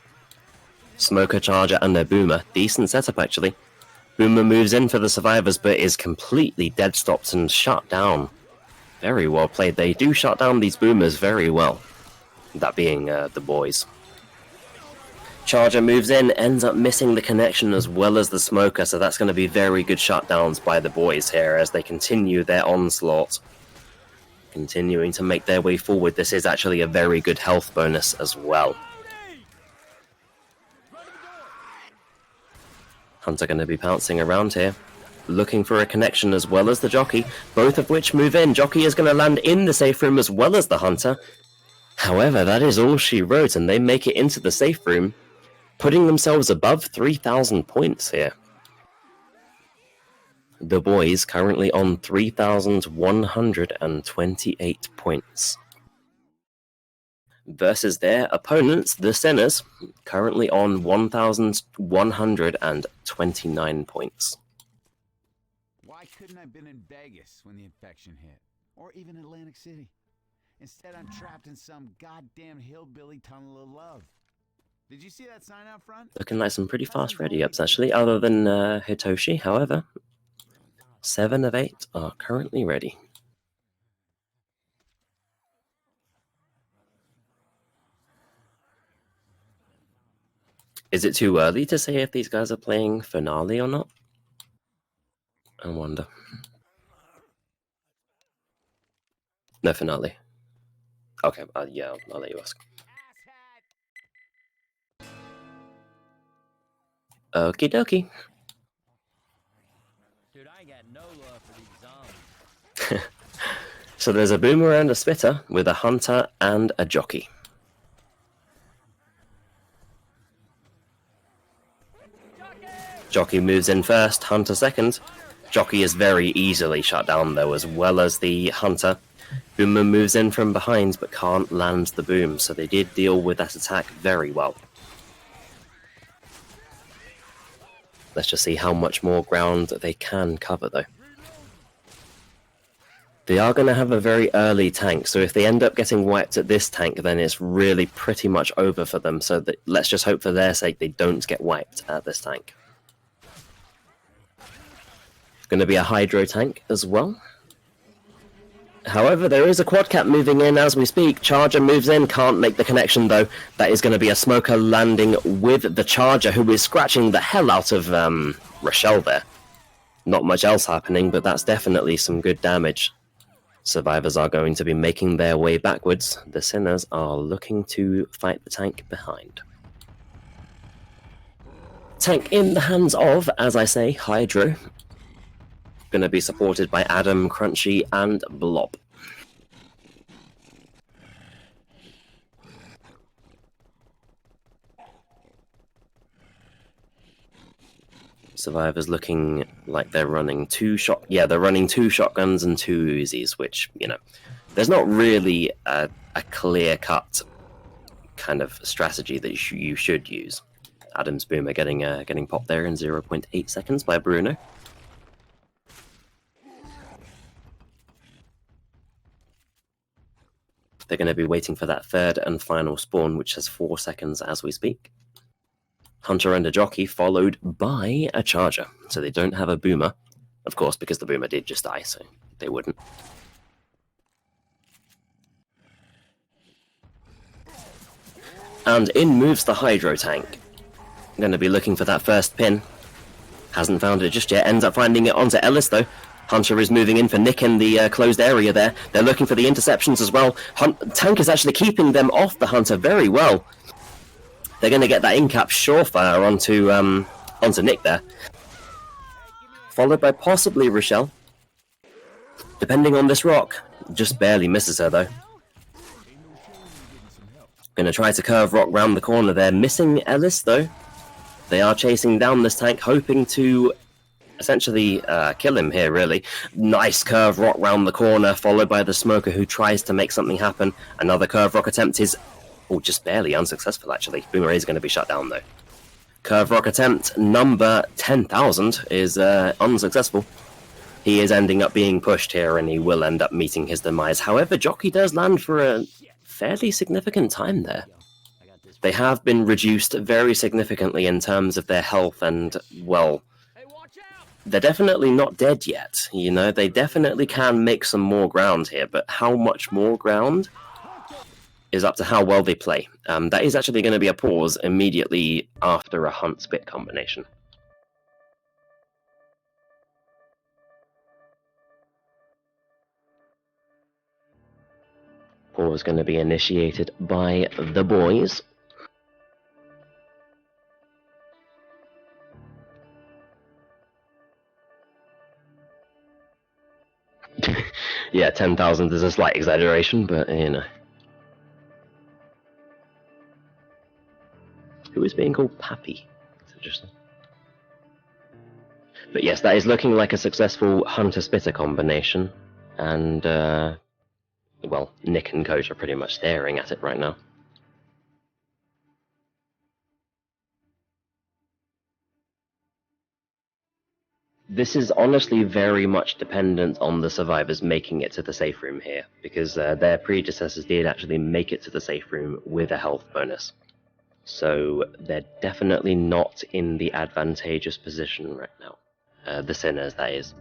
S1: Smoker, Charger, and their Boomer. Decent setup, actually. Boomer moves in for the survivors, but is completely dead stopped and shut down. Very well played. They do shut down these Boomers very well. That being the boys. Charger moves in, ends up missing the connection as well as the Smoker, so that's going to be very good shutdowns by the boys here as they continue their onslaught. Continuing to make their way forward. This is actually a very good health bonus as well. Hunter going to be pouncing around here, looking for a connection as well as the Jockey, both of which move in. Jockey is going to land in the safe room as well as the Hunter. However, that is all she wrote, and they make it into the safe room, putting themselves above 3,000 points here. The boys currently on 3,128 points. Versus their opponents, the Sinners, currently on 1,129 points.
S4: Why couldn't I have been in Vegas when the infection hit? Or even Atlantic City? Instead, I'm trapped in some goddamn hillbilly tunnel of love. Did you see that sign out front?
S1: Looking like some pretty fast ready-ups, actually, other than Hitoshi. However, 7 of 8 are currently ready. Is it too early to say if these guys are playing Finale or not? I wonder. No Finale. Okay, yeah, I'll let you ask. Okie dokie.
S3: Dude, I ain't got no love for these zombies.
S1: So there's a Boomer and a Spitter with a Hunter and a Jockey. Jockey moves in first, Hunter second. Jockey is very easily shut down though, as well as the Hunter. Boomer moves in from behind but can't land the boom, so they did deal with that attack very well. Let's just see how much more ground they can cover though. They are going to have a very early tank, so if they end up getting wiped at this tank, then it's really pretty much over for them, so that, let's just hope for their sake they don't get wiped at this tank. Going to be a Hydro tank as well. However, there is a quad cap moving in as we speak. Charger moves in, can't make the connection though. That is going to be a Smoker landing with the Charger, who is scratching the hell out of Rochelle there. Not much else happening, but that's definitely some good damage. Survivors are going to be making their way backwards. The Sinners are looking to fight the tank behind. Tank in the hands of, as I say, Hydro. Going to be supported by Adam, Crunchy, and Blob. Survivors looking like they're running they're running 2 shotguns and 2 Uzis, which, you know, there's not really a clear-cut kind of strategy that you should use. Adam's Boomer getting popped there in 0.8 seconds by Bruno. They're going to be waiting for that third and final spawn, which has 4 seconds as we speak. Hunter and a Jockey, followed by a Charger. So they don't have a Boomer, of course, because the Boomer did just die, so they wouldn't. And in moves the Hydro tank. Going to be looking for that first pin. Hasn't found it just yet. Ends up finding it onto Ellis, though. Hunter is moving in for Nick in the closed area there. They're looking for the interceptions as well. Tank is actually keeping them off the Hunter very well. They're going to get that in-cap surefire onto Nick there. Followed by possibly Rochelle. Depending on this rock. Just barely misses her though. Going to try to curve rock round the corner there. Missing Ellis though. They are chasing down this tank, hoping to essentially kill him here, really. Nice curve rock round the corner, followed by the Smoker, who tries to make something happen. Another curve rock attempt is, just barely unsuccessful, actually. Boomer is going to be shut down, though. Curve rock attempt number 10,000 is unsuccessful. He is ending up being pushed here, and he will end up meeting his demise. However, Jockey does land for a fairly significant time there. They have been reduced very significantly in terms of their health, and, well,
S2: Hey, watch out!
S1: they're definitely not dead yet. You know, they definitely can make some more ground here, but how much more ground is up to how well they play. That is actually going to be a pause immediately after a Hunt-Spit combination. Pause going to be initiated by the boys. Yeah, 10,000 is a slight exaggeration, but you know. Who is being called Pappy? It's interesting. But yes, that is looking like a successful Hunter-Spitter combination, and well, Nick and Coach are pretty much staring at it right now. This is honestly very much dependent on the survivors making it to the safe room here, because their predecessors did actually make it to the safe room with a health bonus. So they're definitely not in the advantageous position right now. The Sinners, that is.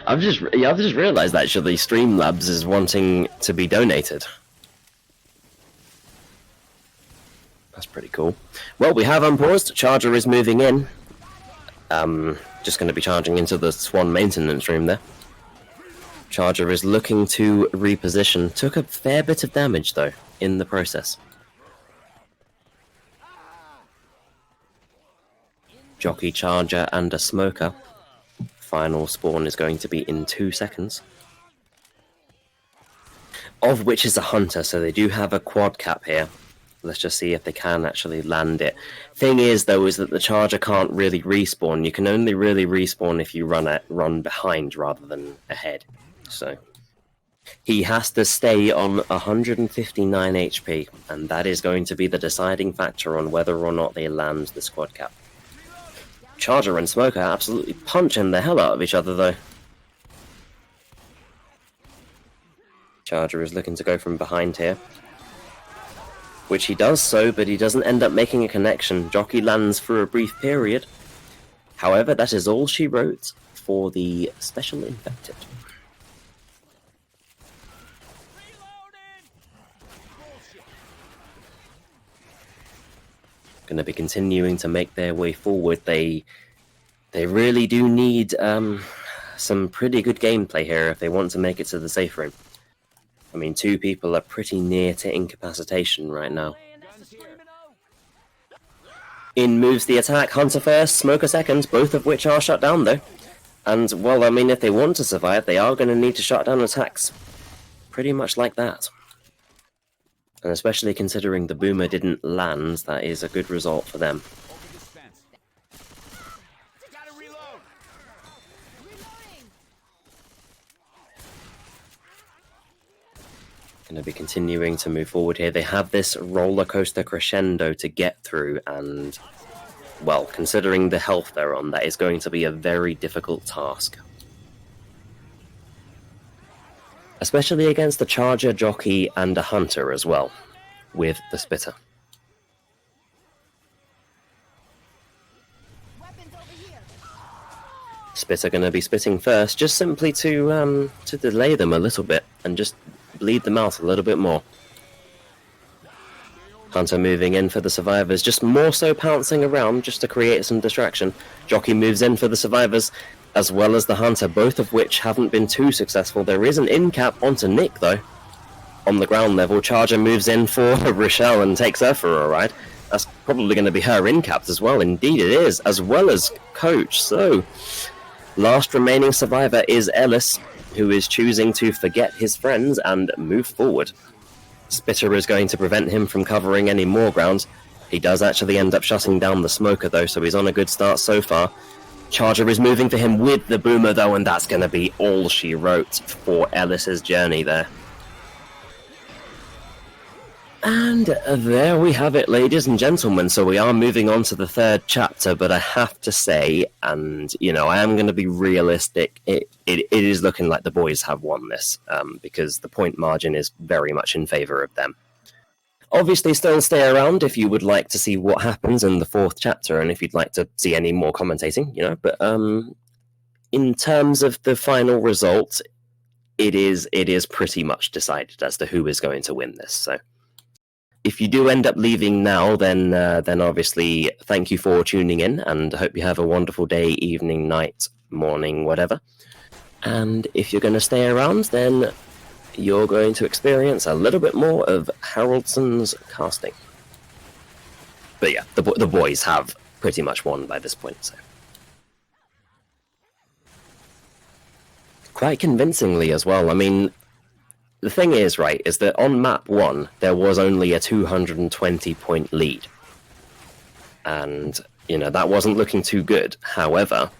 S1: I've just realised actually Streamlabs is wanting to be donated. That's pretty cool. Well, we have unpaused. Charger is moving in. Just going to be charging into the Swan maintenance room there. Charger is looking to reposition. Took a fair bit of damage though in the process. Jockey, Charger, and a Smoker. Final spawn is going to be in 2 seconds. Of which is a Hunter, so they do have a quad cap here. Let's just see if they can actually land it. Thing is, though, is that the Charger can't really respawn. You can only really respawn if you run behind rather than ahead. So he has to stay on 159 HP, and that is going to be the deciding factor on whether or not they land the squad cap. Charger and Smoker absolutely punching the hell out of each other, though. Charger is looking to go from behind here. Which he does so, but he doesn't end up making a connection. Jockey lands for a brief period. However, that is all she wrote for the Special Infected. Going to be continuing to make their way forward. They really do need some pretty good gameplay here if they want to make it to the safe room. I mean, 2 people are pretty near to incapacitation right now. In moves the attack, Hunter first, Smoker second, both of which are shut down though. And, well, I mean, if they want to survive, they are going to need to shut down attacks pretty much like that. And especially considering the Boomer didn't land, that is a good result for them. Going to be continuing to move forward here. They have this roller coaster crescendo to get through, and, well, considering the health they're on, that is going to be a very difficult task. Especially against the Charger, Jockey, and a Hunter as well, with the Spitter. Spitter going to be spitting first, just simply to delay them a little bit, and just bleed them out a little bit more. Hunter moving in for the survivors, just more so pouncing around just to create some distraction. Jockey moves in for the survivors, as well as the Hunter, both of which haven't been too successful. There is an in-cap onto Nick, though, on the ground level. Charger moves in for Rochelle and takes her for a ride. That's probably going to be her in-capped as well. Indeed it is, as well as Coach. So, last remaining survivor is Ellis, who is choosing to forget his friends and move forward. Spitter is going to prevent him from covering any more ground. He does actually end up shutting down the Smoker, though, so he's on a good start so far. Charger is moving for him with the Boomer, though, and that's going to be all she wrote for Ellis's journey there. And there we have it, ladies and gentlemen. So we are moving on to the third chapter, but I have to say, and you know, I am going to be realistic, it is looking like the boys have won this, because the point margin is very much in favor of them. Obviously, still stay around if you would like to see what happens in the fourth chapter, and if you'd like to see any more commentating, you know, but in terms of the final result, it is pretty much decided as to who is going to win this, so if you do end up leaving now, then obviously thank you for tuning in, and I hope you have a wonderful day, evening, night, morning, whatever. And if you're going to stay around, then you're going to experience a little bit more of Haraldson's casting. But yeah, the boys have pretty much won by this point, so. Quite convincingly as well. I mean, the thing is, right, is that on map 1, there was only a 220-point lead. And, you know, that wasn't looking too good. However,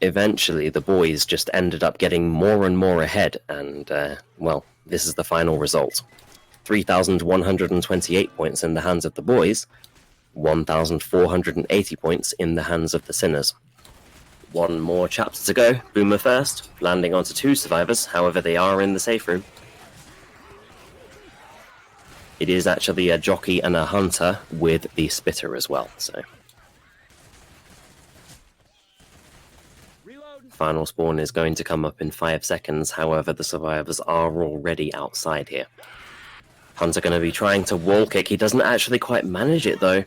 S1: eventually the boys just ended up getting more and more ahead, and, well, this is the final result. 3,128 points in the hands of the boys, 1,480 points in the hands of the sinners. One more chapter to go. Boomer first, landing onto 2 survivors, however they are in the safe room. It is actually a jockey and a hunter with the spitter as well, so. Final spawn is going to come up in 5 seconds, however the survivors are already outside here. Hunter going to be trying to wall kick, he doesn't actually quite manage it though.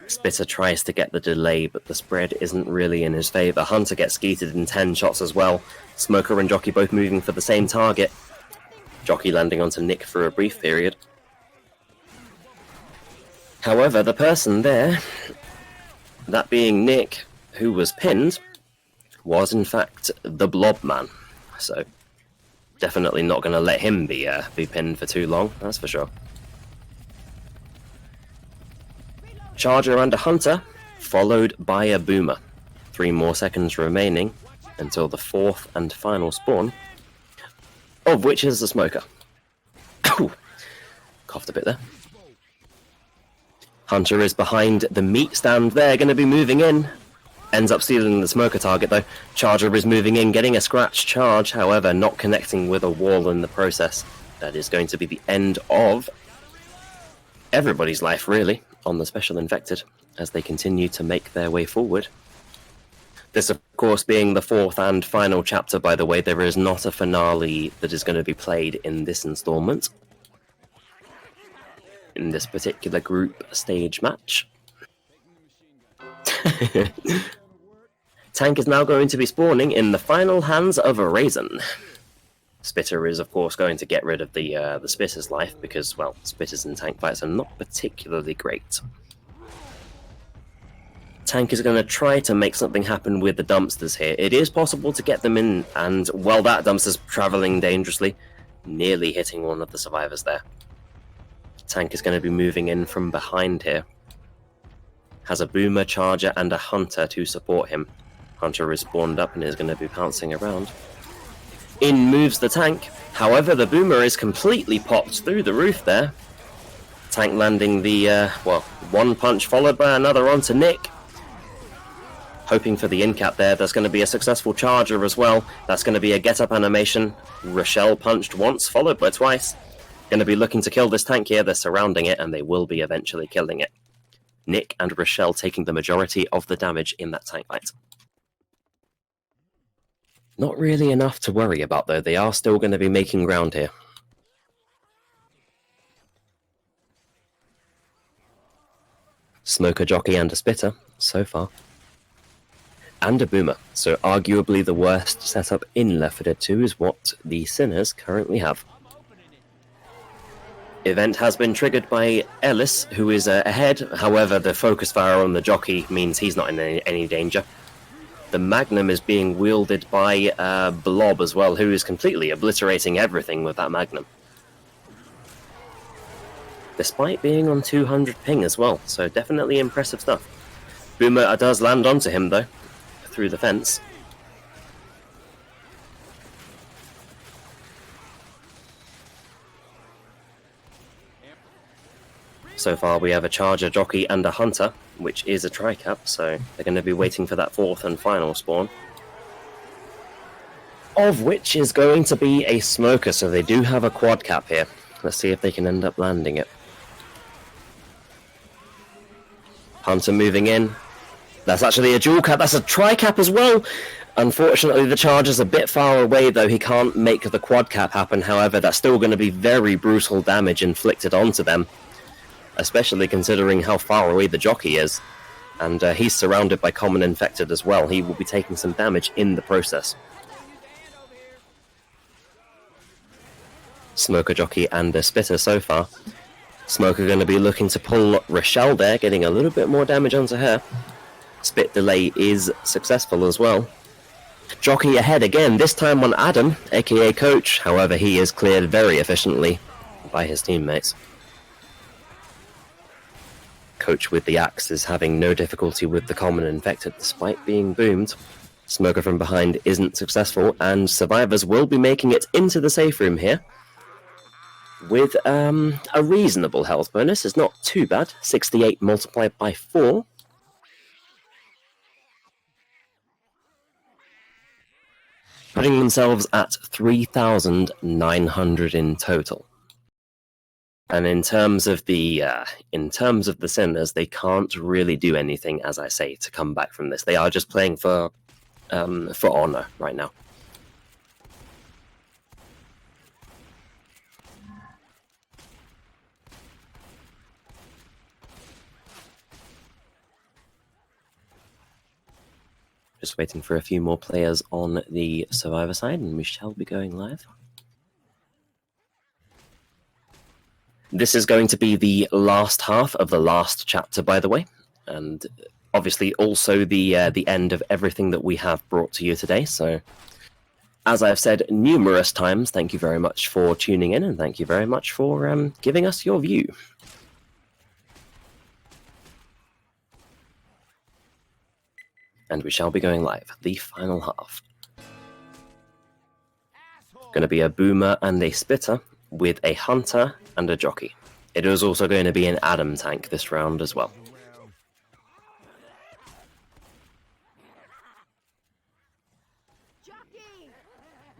S1: Spitter tries to get the delay, but the spread isn't really in his favour. Hunter gets skeeted in 10 shots as well. Smoker and Jockey both moving for the same target. Jockey landing onto Nick for a brief period. However, the person there, that being Nick, who was pinned, was in fact the Blob Man. So, definitely not going to let him be pinned for too long, that's for sure. Charger and a Hunter, followed by a Boomer. 3 more seconds remaining until the 4th and final spawn, of which is the Smoker. Coughed a bit there. Hunter is behind the meat stand there, going to be moving in. Ends up stealing the Smoker target though. Charger is moving in, getting a scratch charge, however not connecting with a wall in the process. That is going to be the end of everybody's life really on the Special Infected as they continue to make their way forward. This of course being the 4th and final chapter, by the way. There is not a finale that is going to be played in this installment, in this particular group stage match. Tank is now going to be spawning in the final hands of a Raisin. Spitter is, of course, going to get rid of the Spitter's life because, well, Spitters in tank fights are not particularly great. Tank is going to try to make something happen with the dumpsters here. It is possible to get them in, and, well, that dumpster's travelling dangerously, nearly hitting one of the survivors there. Tank is going to be moving in from behind here. Has a Boomer, Charger, and a Hunter to support him. Hunter is spawned up and is going to be pouncing around. In moves the tank, however the Boomer is completely popped through the roof there. Tank landing the, well, one punch followed by another onto Nick. Hoping for the in-cap there, there's going to be a successful Charger as well. That's going to be a get-up animation. Rochelle punched once, followed by twice. Going to be looking to kill this tank here, they're surrounding it and they will be eventually killing it. Nick and Rochelle taking the majority of the damage in that tank fight. Not really enough to worry about though, they are still going to be making ground here. Smoker, Jockey and a Spitter, so far. And a Boomer, so arguably the worst setup in Left 4 Dead 2 is what the Sinners currently have. Event has been triggered by Ellis, who is ahead, however the focus fire on the Jockey means he's not in any danger. The Magnum is being wielded by Blob as well, who is completely obliterating everything with that Magnum. Despite being on 200 ping as well, so definitely impressive stuff. Boomer does land onto him though, through the fence. So far we have a Charger, Jockey and a Hunter, which is a tri-cap, so they're going to be waiting for that fourth and final spawn. Of which is going to be a Smoker, so they do have a quad cap here. Let's see if they can end up landing it. Hunter moving in. That's actually a dual cap, that's a tri-cap as well! Unfortunately, the Charger's a bit far away, though he can't make the quad cap happen. However, that's still going to be very brutal damage inflicted onto them, especially considering how far away the Jockey is. And he's surrounded by Common Infected as well. He will be taking some damage in the process. Smoker, Jockey and the Spitter so far. Smoker going to be looking to pull Rochelle there, getting a little bit more damage onto her. Spit delay is successful as well. Jockey ahead again, this time on Adam, aka Coach. However, he is cleared very efficiently by his teammates. Coach with the axe is having no difficulty with the Common Infected despite being boomed. Smoker from behind isn't successful, and survivors will be making it into the safe room here with a reasonable health bonus. It's not too bad. 68 multiplied by 4. Putting themselves at 3,900 in total. And in terms of the Sinners, they can't really do anything, as I say, to come back from this. They are just playing for honor right now. Just waiting for a few more players on the Survivor side, and we shall be going live. This is going to be the last half of the last chapter, by the way, and obviously also the end of everything that we have brought to you today. So, as I've said numerous times, thank you very much for tuning in, and thank you very much for giving us your view. And we shall be going live. The final half. Going to be a Boomer and a Spitter with a Hunter and a Jockey. It is also going to be an Adam tank this round as well.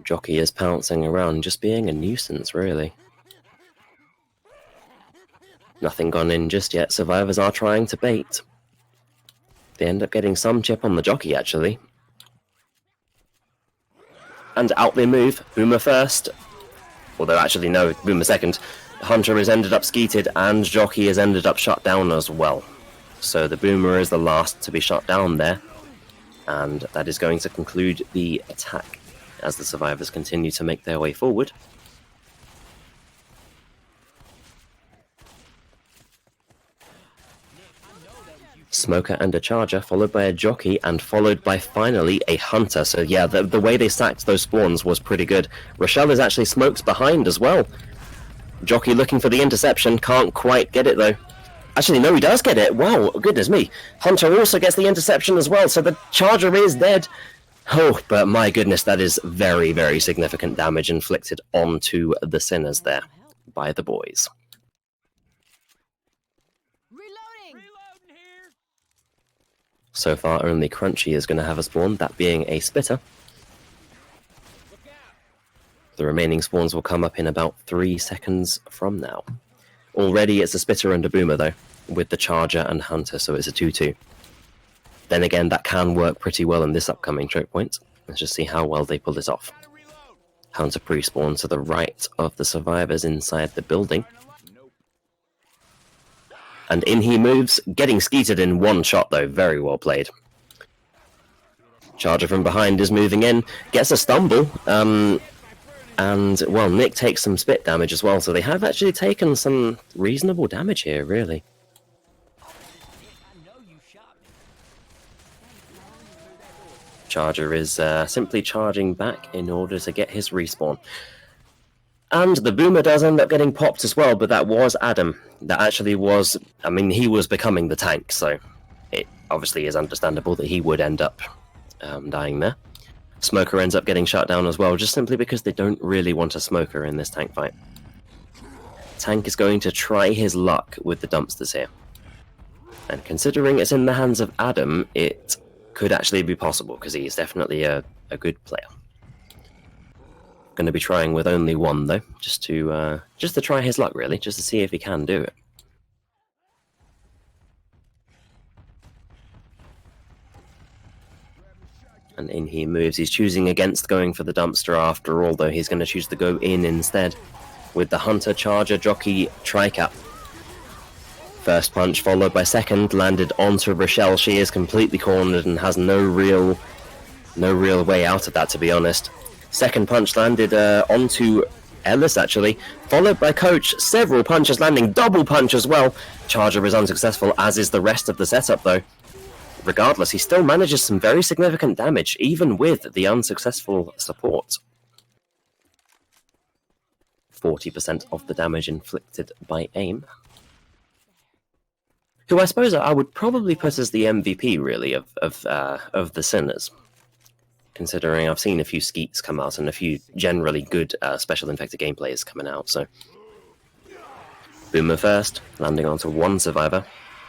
S1: Jockey is pouncing around, just being a nuisance, really. Nothing gone in just yet. Survivors are trying to bait. They end up getting some chip on the Jockey, actually. And out they move. Boomer first. Although, actually, no, Boomer second. Hunter has ended up skeeted, and Jockey has ended up shut down as well. So the Boomer is the last to be shut down there. And that is going to conclude the attack as the survivors continue to make their way forward. Smoker and a Charger, followed by a Jockey, and followed by finally a Hunter. So yeah, the way they stacked those spawns was pretty good. Rochelle is actually smoked behind as well. Jockey looking for the interception, can't quite get it though. Actually, no, he does get it. Wow, goodness me. Hunter also gets the interception as well, so the Charger is dead. Oh, but my goodness, that is very, very significant damage inflicted onto the Sinners there by the boys. So far, only Crunchy is going to have a spawn, that being a Spitter. The remaining spawns will come up in about 3 seconds from now. Already it's a Spitter and a Boomer, though, with the Charger and Hunter, so it's a 2-2. Then again, that can work pretty well in this upcoming choke point. Let's just see how well they pull it off. Hunter pre-spawn to the right of the survivors inside the building. And in he moves, getting skeeted in one shot though, very well played. Charger from behind is moving in, gets a stumble, and well, Nick takes some spit damage as well, so they have actually taken some reasonable damage here, really. Charger is simply charging back in order to get his respawn. And the Boomer does end up getting popped as well, but that was Adam. That actually was, I mean, he was becoming the tank, so it obviously is understandable that he would end up dying there. Smoker ends up getting shut down as well, just simply because they don't really want a Smoker in this tank fight. Tank is going to try his luck with the dumpsters here. And considering it's in the hands of Adam, it could actually be possible, because he is definitely a good player. Going to be trying with only one, though, just to try his luck, really, just to see if he can do it. And in he moves. He's choosing against going for the dumpster after all, though. He's going to choose to go in instead with the Hunter, Charger, Jockey, Tricap. First punch followed by second, landed onto Rochelle. She is completely cornered and has no real way out of that, to be honest. Second punch landed onto Ellis, actually, followed by Coach. Several punches landing, double punch as well. Charger is unsuccessful, as is the rest of the setup, though. Regardless, he still manages some very significant damage, even with the unsuccessful support. 40% of the damage inflicted by aim. Who I suppose I would probably put as the MVP, really, of the Sinners. Considering I've seen a few Skeets come out and a few generally good Special Infected gameplayers coming out, so... Boomer first, landing onto one survivor.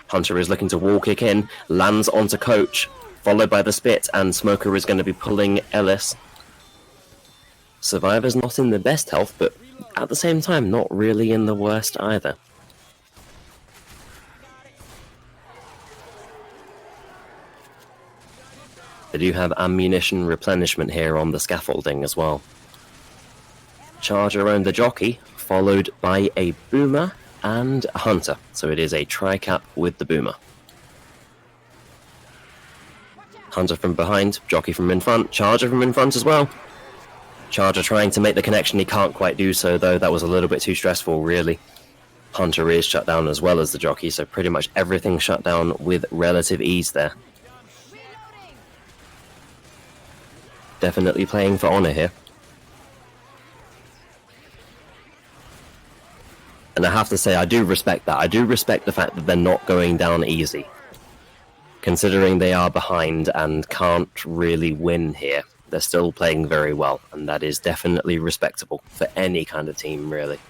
S1: Hunter is looking to wall kick in, lands onto Coach, followed by the spit, and Smoker is going to be pulling Ellis. Survivor's not in the best health, but at the same time, not really in the worst either. They do have ammunition replenishment here on the scaffolding as well. Charger owned the Jockey, followed by a Boomer and a Hunter. So it is a Tricap with the Boomer. Hunter from behind, Jockey from in front, Charger from in front as well. Charger trying to make the connection, he can't quite do so though, that was a little bit too stressful really. Hunter is shut down as well as the Jockey, so pretty much everything shut down with relative ease there. Definitely playing for honor here. And I have to say, I do respect that. I do respect the fact that they're not going down easy. Considering they are behind and can't really win here, they're still playing very well, and that is definitely respectable for any kind of team, really.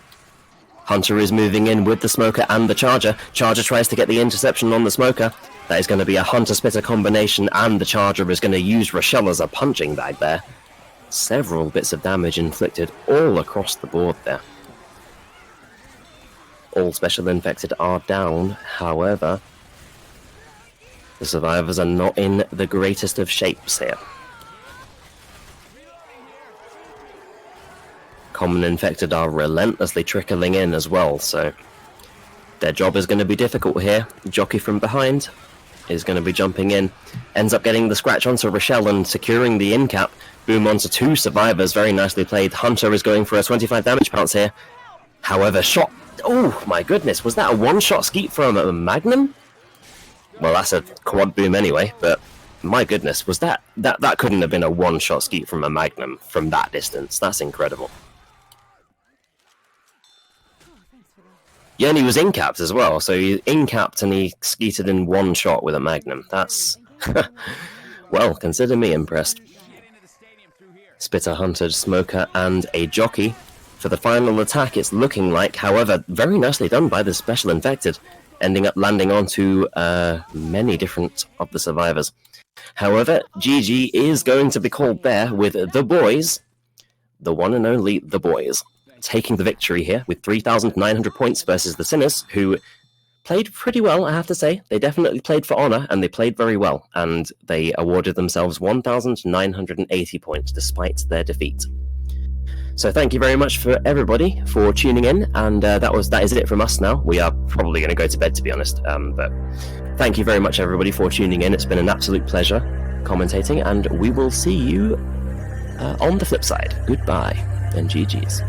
S1: Hunter is moving in with the Smoker and the Charger. Charger tries to get the interception on the Smoker. That is going to be a Hunter-Spitter combination, and the Charger is going to use Rochelle as a punching bag there. Several bits of damage inflicted all across the board there. All Special Infected are down, however, the survivors are not in the greatest of shapes here. Common Infected are relentlessly trickling in as well, so their job is going to be difficult here. Jockey from behind is going to be jumping in, ends up getting the scratch onto Rochelle and securing the in-cap. Boom onto two survivors, very nicely played. Hunter is going for a 25 damage pounce here. However, shot... Oh my goodness, was that a one-shot skeet from a Magnum? Well, that's a quad boom anyway, but my goodness, was that couldn't have been a one-shot skeet from a Magnum from that distance. That's incredible. Yeah, and he was in-capped as well, so he in-capped and he skeeted in one shot with a Magnum. That's... well, consider me impressed. Spitter, Hunter, Smoker, and a Jockey. For the final attack, it's looking like, however, very nicely done by the Special Infected, ending up landing onto many different of the survivors. However, GG is going to be called there with the boys, the one and only the boys, taking the victory here with 3,900 points versus the Sinners, who played pretty well, I have to say. They definitely played for honor, and they played very well, and they awarded themselves 1,980 points despite their defeat. So thank you very much for everybody for tuning in, and that is it from us now. We are probably going to go to bed, to be honest, but thank you very much everybody for tuning in. It's been an absolute pleasure commentating, and we will see you on the flip side. Goodbye and GG's.